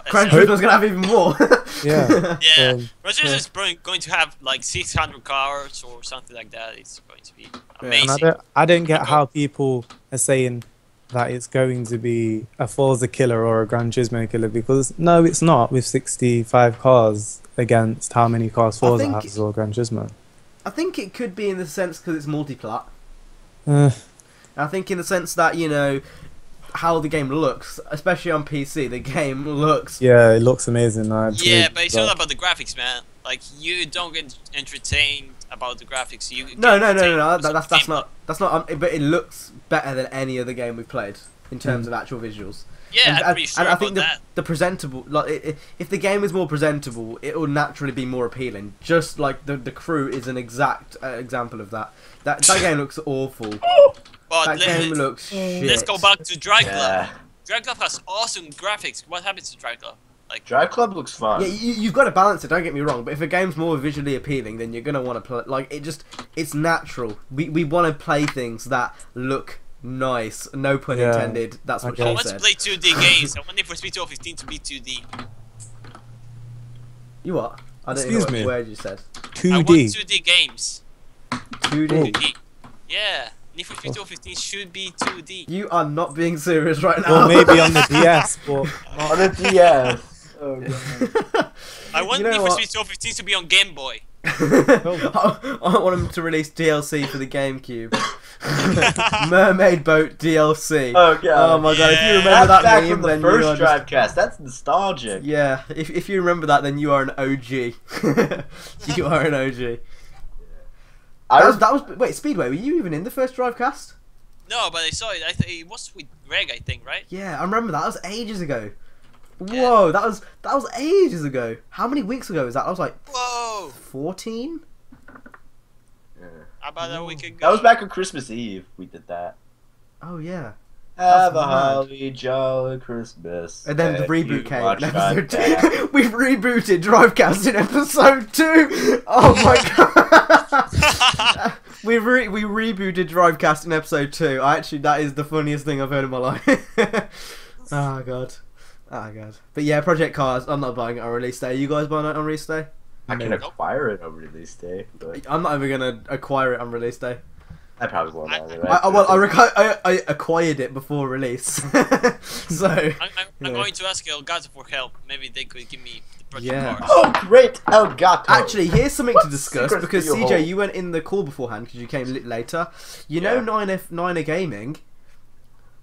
Gran Turismo's gonna have even more. Yeah. Yeah. Gran Turismo is probably going to have like 600 cars or something like that. It's going to be amazing. And I don't get how people are saying that it's going to be a Forza killer or a Gran Turismo killer, because no, it's not, with 65 cars against how many cars Forza has or Gran Turismo. I think it could be in the sense because it's multi-plat. I think in the sense that, you know, how the game looks, especially on PC, the game looks... Yeah, it looks amazing. Yeah, but it's all about the graphics, man. Like, you don't get entertained about the graphics. No. That's not. But it looks better than any other game we've played in terms of actual visuals. Yeah, I'm pretty sure and I think about that. the presentable, like, if the game is more presentable, it will naturally be more appealing. Just like the Crew is an exact example of that. That game looks awful. But That game looks shit. Let's go back to Drive Club. Drive Club has awesome graphics. What happens to Drive Club? Like, Drive Club looks fun. Yeah, you've got to balance it. Don't get me wrong, but if a game's more visually appealing, then you're gonna want to play. Like, it's natural. We want to play things that look nice. No pun intended. That's what I she want said. to play 2D games. I want Need for Speed 2015 to be 2D. You what? I don't Excuse know me. what word you said. 2D. I want 2D games. 2D. 2D. Yeah. Need for Speed 2015 should be 2D. You are not being serious right now. Or maybe on the DS, but On the DS. Oh, God. I want You know Need for what? Speed 2015 to be on Game Boy. I want them to release DLC for the GameCube. Mermaid Boat DLC. Oh, God. Oh my god! If you remember That's that back meme, from the then you first are just... Drivecast. That's nostalgic. Yeah. If you remember that, then you are an OG. You are an OG. That was wait, Speedway. Were you even in the first Drivecast? No, but I saw it. It was with Greg, I think, right? Yeah, I remember that. That was ages ago. Whoa, that was ages ago. How many weeks ago was that? I was like, Whoa! 14. How about a week ago? That was back on Christmas Eve. We did that. Oh yeah. Have a mad. holly jolly Christmas. And then the If reboot you came watch in episode Drivecast. 2. We've rebooted Drivecast in episode 2. Oh my god. we rebooted Drivecast in episode 2. That is the funniest thing I've heard in my life. Oh god. Oh god. But yeah, Project Cars, I'm not buying it on release day. Are you guys buying it on release day? I can acquire it on release day, but I'm not even gonna acquire it on release day. I probably won't. I acquired it before release. So I'm going to ask Elgato for help. Maybe they could give me the project Yeah. cars. Oh, great Elgato! actually, here's something to discuss secrets because do you CJ, hold? you went in the call beforehand because you came a little later. You Yeah. know, 9er Gaming.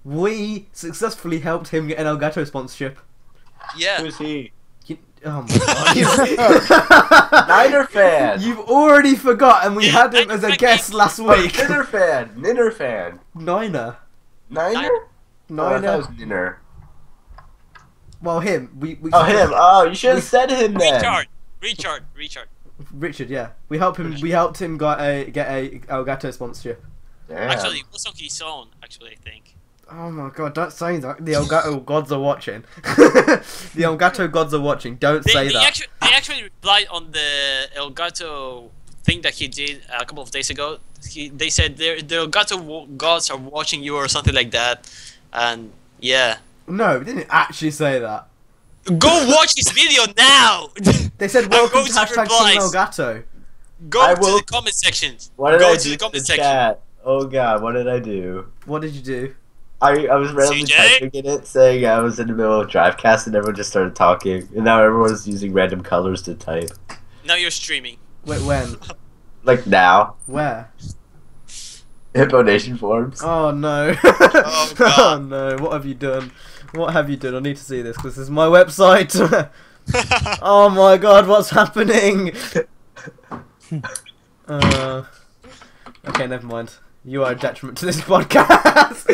We successfully helped him get an Elgato sponsorship. Yeah. Who's he? Oh my god. Niner fan. You've already forgotten we Yeah, had him as a Niner guest fan. last week. Ninner fan. Ninner fan. Niner. Niner? Oh, I thought it Niner. was Ninner. Well, him. We Oh, him. Oh, you should have said him then. Richard. Richard, yeah. We helped him. We helped him get a Elgato sponsorship. Damn. Actually, it was on his own, actually, I think. Oh my god! Don't say that. The Elgato gods are watching. The Elgato gods are watching. Don't say that. They actually replied on the Elgato thing that he did a couple of days ago. They said the Elgato gods are watching you or something like that. And yeah. No, we didn't actually say that. Go watch this video now! They said I'm welcome going to to hashtag replies. King Elgato. Go I to will- the comment sections. What did Go I to do the to comment the section. chat? Oh god, what did I do? What did you do? I was randomly CJ? typing in it saying I was in the middle of Drivecast and everyone just started talking. And now everyone's using random colors to type. Now you're streaming. Wait, when? Like now. Where? Hippo Nation forums. Oh no. Oh, God. Oh no, what have you done? What have you done? I need to see this because this is my website. Oh my god, what's happening? Okay, never mind. You are a detriment to this podcast.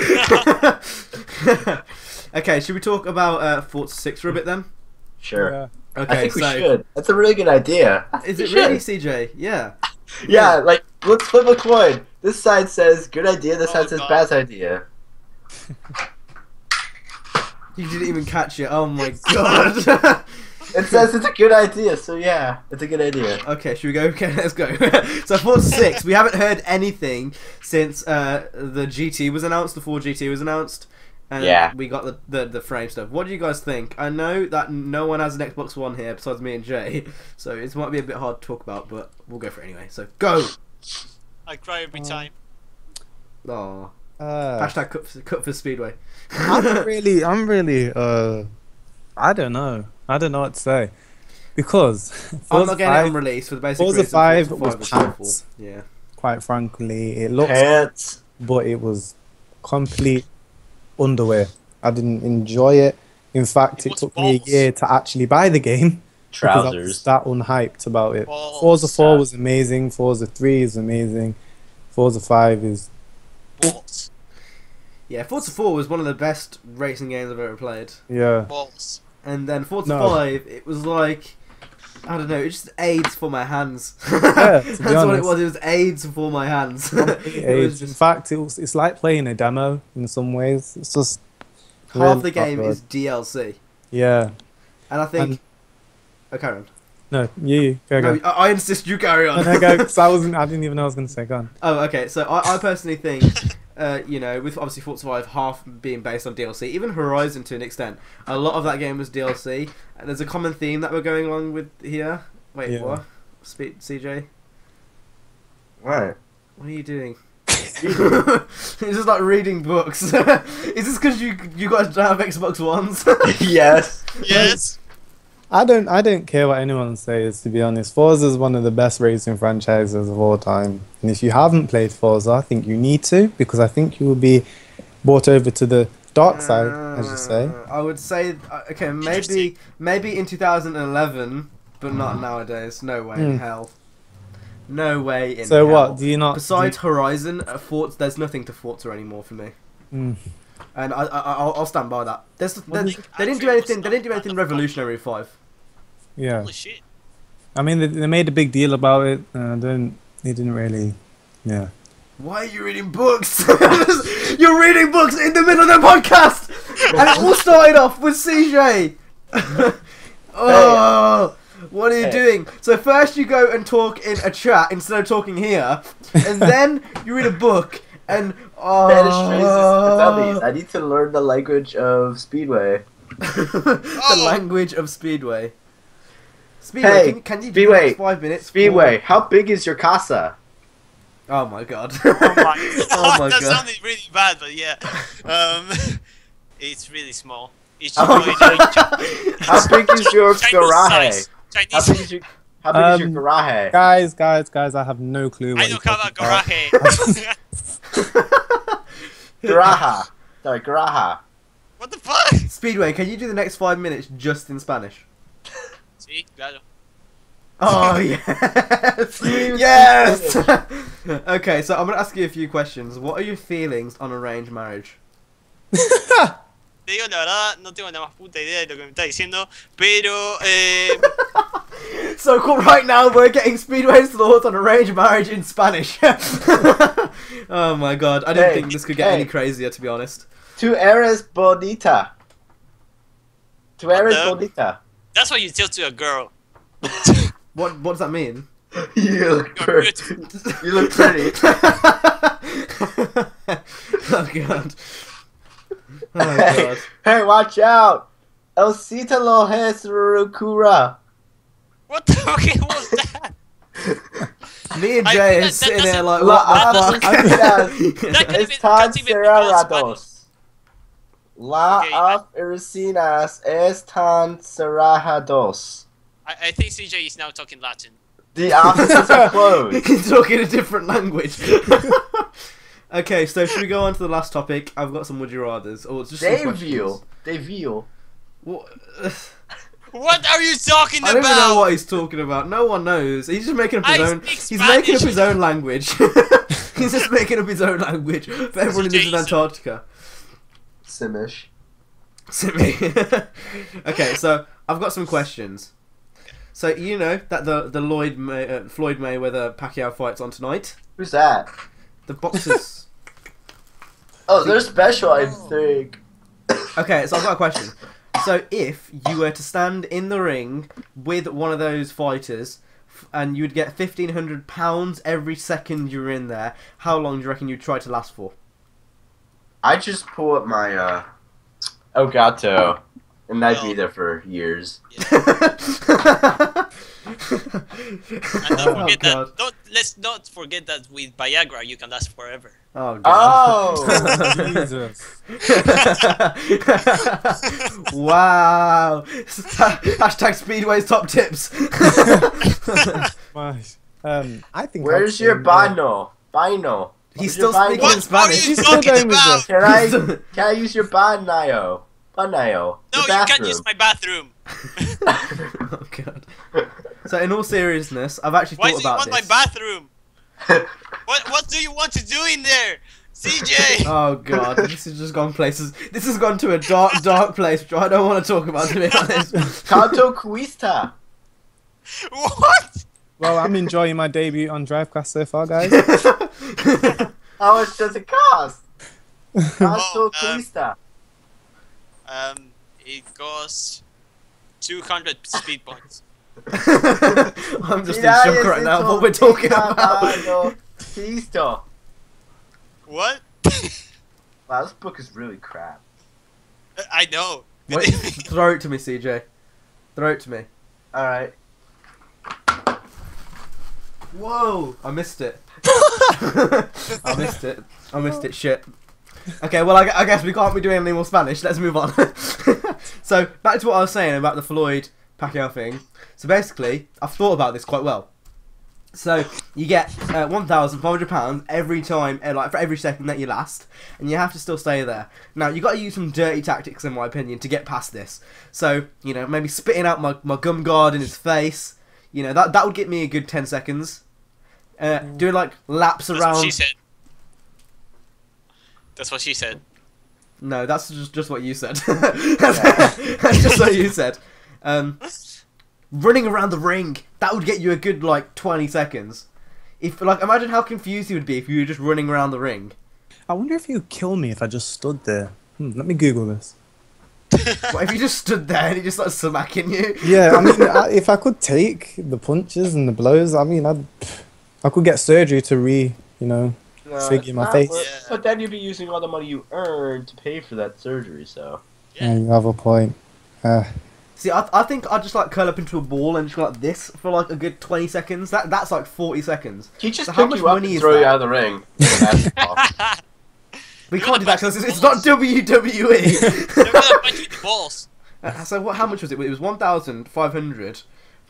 Okay, should we talk about Forza 6 for a bit then? Sure. Yeah. Okay, I think we so should. That's a really good idea. is We it really, should. CJ? Yeah. Yeah, like, let's flip a coin. This side says good idea, this Oh, side says God. bad idea. You didn't even catch it. Oh my god. It says it's a good idea, so yeah, it's a good idea. Okay, should we go? Okay, let's go. So Forza 6, we haven't heard anything since the GT was announced, the Ford GT was announced, and Yeah. we got the frame stuff. What do you guys think? I know that no one has an Xbox One here besides me and Jay, so it might be a bit hard to talk about, but we'll go for it anyway. So go! I cry every time. Aww. Uh, Hashtag cut for Speedway. I'm really, I don't know. I don't know what to say. Because I'm Forza not getting it 5, on release for the basic Forza reason 5 Forza was was awful. pants. Yeah. quite frankly, it looks, Pants. but it was complete underwear. I didn't enjoy it. In fact, It it was took me a balls. year to actually buy the game. Because I was Trousers. that unhyped about it. Balls. Forza 4 was amazing. Forza 3 is amazing. Forza 5 is... Balls. Yeah, Forza 4 was one of the best racing games I've ever played. Yeah. Balls. And then Forza No. 5, it was like, I don't know, it just aids for my hands. to be That's what it honest. was. It was aids for my hands. It was In just fact, it's like playing a demo in some ways. It's just... half really the game not is DLC, Yeah. and I think. And- Oh, carry on. No, you go. No, I insist you carry on. No, go, 'cause I didn't even know I was going to say, go on. Oh, okay. So I personally think, you know, with obviously Forza 5 half being based on DLC, even Horizon to an extent, a lot of that game was DLC. And there's a common theme that we're going along with here. Wait, Yeah. what? CJ, What? what are you doing? It's just like reading books. Is this because you guys don't have Xbox Ones? Yes. Yes. I don't care what anyone says, to be honest. Forza is one of the best racing franchises of all time. And if you haven't played Forza, I think you need to, because I think you will be brought over to the dark side, as you say. I would say, okay, maybe in 2011, but not nowadays. No way in hell. No way in So hell. what, do you not... Besides Horizon, Forza, there's nothing to Forza anymore for me. Mm. And I'll stand by that. They didn't do Alfred anything. was They didn't do not anything the revolutionary with 5. Yeah. Holy shit. I mean, they made a big deal about it. They didn't really... Yeah. Why are you reading books? You're reading books in the middle of the podcast, and it all started off with CJ. Oh, what are you doing? So first you go and talk in a chat instead of talking here, and then you read a book. And Spanish phrases for dummies. I need to learn the language of Speedway. the language of Speedway. Speedway, Hey, can you do Speedway, the next 5 minutes? Speedway, how big is your casa? Oh my god. Oh my, Oh my that God. sounded really bad, but yeah. It's really small. It's Oh just my- How big is your Chinese garage? size. How Chinese. big is your How big is your garage? Guys, I have no clue what I you're don't have a talking about. garage. Garaja. Sorry, garaja. What the fuck? Speedway, can you do the next 5 minutes just in Spanish? See, claro. Oh yes! Yes! Okay, so I'm gonna ask you a few questions. What are your feelings on arranged marriage? Te digo la verdad, no tengo la más puta idea de lo que me está diciendo, pero So cool, right now we're getting Speedway's thoughts on arranged marriage in Spanish. Oh my god, I didn't Hey, think this could get hey. any crazier, to be honest. Tu eres bonita. Tu eres the- bonita. that's what you tell to a girl. What does that mean? You look You're pretty. beautiful. You look pretty. Oh god. Oh Hey, god. hey, watch out! El Citalo Hesrukura. What the fuck was that? Me and I Jay think are sitting that there like, La what the fuck? That can't even Están be possible. cerrados. La Okay, oficinas están cerrados. I think CJ is now talking Latin. The offices are closed. He's talking a different language. Okay, so should we go on to the last topic? I've got some would you rathers. Or it's just some questions. Deville. What? What are you talking I don't about? even know what he's talking about. No one knows. He's just making up his I own. speak He's making up Spanish. his own language. He's just making up his own language for everyone who lives in Jason. Antarctica. Simish. Simi. Okay, so I've got some questions. So you know that the Floyd Mayweather Pacquiao fight's on tonight. Who's that? The boxers. Oh, they're special, I think. Okay, so I've got a question. So if you were to stand in the ring with one of those fighters, and you'd get £1,500 every second you're in there, how long do you reckon you'd try to last for? I just pull up my Elgato, and I'd be Well. there for years. And don't forget God. that. Let's not forget that with Viagra you can last forever. Oh god. Oh! Jesus. Wow. Hashtag Speedway's top tips. Gosh. I think. Where's your bino? Bino. He's Where's your still speaking bino? in Spanish. What are you He's still talking going with about? this. Can I use your banayo? Banayo. No, you can't use my bathroom. Oh god. So in all seriousness, I've actually Why thought do you about want my this. bathroom? What do you want to do in there? CJ! Oh god, this has just gone places. This has gone to a dark place, which I don't want to talk about, to be honest. Canto Cuista. What? Well, I'm enjoying my debut on Drivecast so far, guys. How much does it cost? Canto Oh, Cuista. It costs 200 speed points. I'm just in shock right now what we're talking about. Cristo. What? Wow, this book is really crap. I know. Wait, throw it to me, CJ. Throw it to me. Alright. Whoa! I missed it. I missed it. I missed it. Shit. Okay, well, I guess we can't be doing any more Spanish. Let's move on. So, back to what I was saying about the Floyd Pacquiao thing. So, basically, I've thought about this quite well. So, you get £1,500 every time, like for every second that you last, and you have to still stay there. Now, you've got to use some dirty tactics, in my opinion, to get past this. So, you know, maybe spitting out my gum guard in his face. You know, that would get me a good 10 seconds. Doing, like, laps That's around... what she said. That's what she said. No, that's just what you said. That's just what you said. Running around the ring, that would get you a good like 20 seconds. If like, imagine how confused you would be if you were just running around the ring. I wonder if you'd kill me if I just stood there. Let me Google this. What if you just stood there and he just started smacking you? Yeah, I mean, if I could take the punches and the blows, I mean, I could get surgery to figure my face. Yeah. But then you'd be using all the money you earned to pay for that surgery, so. Yeah, you have a point. See, I think I'd just like curl up into a ball and just go like this for like a good 20 seconds. That's like 40 seconds. He just So how pick much you up money and is throw you that? out of the ring. Basketball. We You're can't do that gonna because punch it's not the WWE. They're gonna punch you in the balls. So how much was it? It was 1,500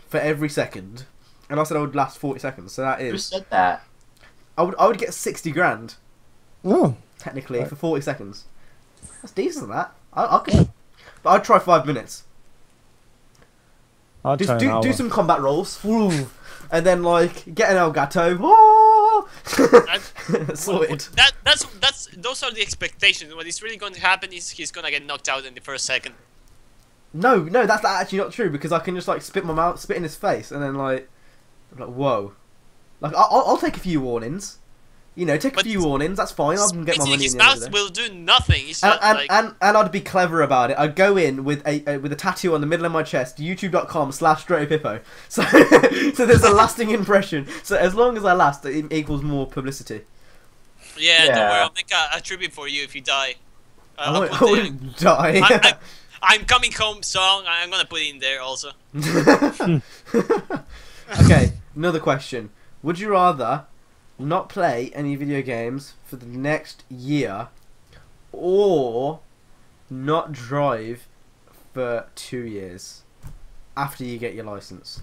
for every second, and I said I would last 40 seconds. So that Who is, said that? I would get 60 grand Oh, technically Right. for 40 seconds. That's decent. That I could, but I'd try 5 minutes. I'll try Just an hour. do some combat rolls, woo, and then like get an Elgato. Oh! Sorted. Those are the expectations. What is really going to happen is he's gonna get knocked out in the first second. No, that's actually not true because I can just like spit in his face, and then like whoa, like I'll take a few warnings. You know, take a But few warnings. That's fine. I can get my Spitting money his in the end of mouth the day. will do nothing. It's And, not like and I'd be clever about it. I'd go in with a tattoo on the middle of my chest, youtube.com/StraightUpHippo. So there's a lasting impression. So as long as I last, it equals more publicity. yeah, don't Yeah. worry. I'll make a tribute for you if you die. I I'll put wouldn't die. I'm coming home song. I'm gonna put it in there also. Okay, another question. Would you rather not play any video games for the next year, or not drive for 2 years after you get your license?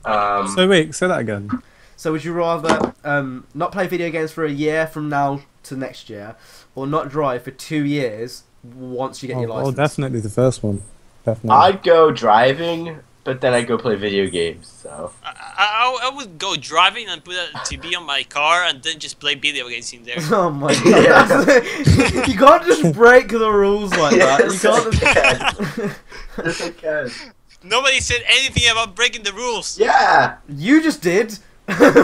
So wait, say that again. So would you rather not play video games for a year from now to next year, or not drive for 2 years once you get your license? Oh, definitely the first one. Definitely. I'd go driving, but then I'd go play video games. So I would go driving and put a TV on my car and then just play video games in there. Oh my god! You can't just break the rules like that. You can't. Yes, I can. Nobody said anything about breaking the rules. Yeah. You just did. But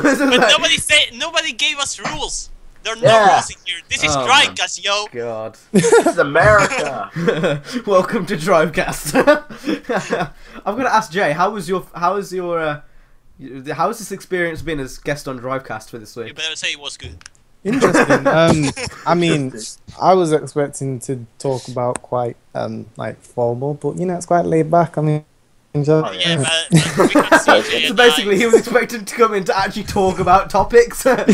nobody gave us rules. There are no Yeah. rules in here. This is Oh, Drivecast, yo. God. This is America. Welcome to Drivecast. I'm gonna ask Jay, how has this experience been as guest on Drivecast for this You week? better say it was good. Interesting. I mean, I was expecting to talk about quite like formal, but it's quite laid back. I mean, enjoy. Oh, Yeah, Yeah. but we got CJ So and basically, he was expected to come in to actually talk about topics. Yeah, we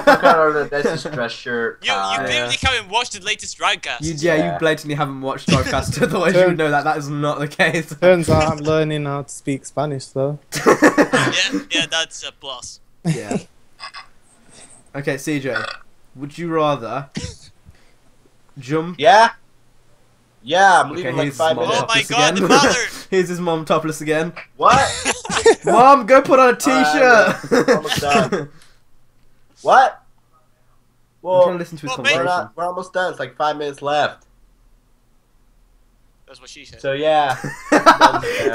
got our nice dress shirt. You clearly haven't watched the latest Drivecast. You Yeah. blatantly haven't watched Drivecast, otherwise you would know that is not the case. Turns out I'm learning how to speak Spanish, though. Yeah, that's a plus. Yeah. Okay, CJ, would you rather jump? Yeah. Yeah, I'm Okay, leaving like here's 5 mom minutes. Oh my topless god, again. the mother! Here's his mom topless again. What? Mom, go put on a t-shirt. almost done. What? I'm Well, trying to listen to his well, conversation. we're almost done. It's like 5 minutes left. That's what she said. So yeah.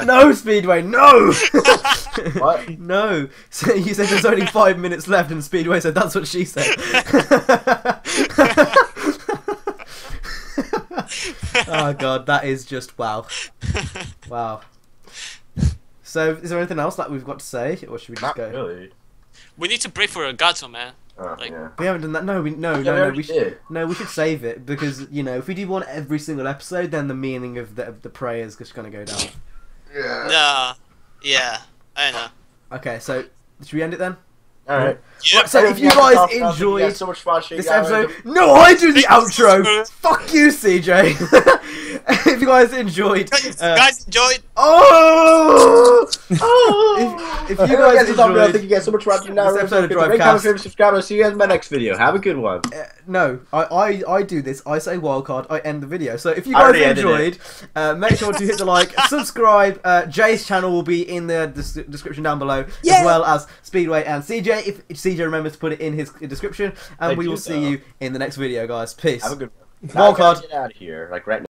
No, Speedway, no! What? No. So you said there's only 5 minutes left, and Speedway said that's what she said. Oh god, that is just wow. Wow. So, is there anything else that we've got to say, or should we just Not go? really. We need to pray for a gato, man. Oh, Like- yeah. We haven't done that. No, we we already should. did. No, we should save it because if we do one every single episode, then the meaning of the prayer is just gonna go down. Yeah. Nah. Yeah, I know. Okay, so should we end it then? All right. Yeah. So if you guys enjoyed so much fun, this episode, no, I do the outro. Fuck you, CJ. If you guys enjoyed, guys enjoyed. oh, if you Hey, guys guys, it's all good. Thank enjoyed, you guys so much for watching. Now, this episode of rate, Drivecast. comment, favorite, subscribe. I'll see you guys in my next video. Have a good one. no, I do this. I say wildcard. I end the video. So if you I guys already ended enjoyed, make sure to hit the like, subscribe. Jay's channel will be in the description down below, as well as Speedway and CJ. If CJ remembers to put it in his description, and Thank we will you, see you in the next video, guys. Peace. Have a good one. Now I Wildcard. gotta get out of here, like right now.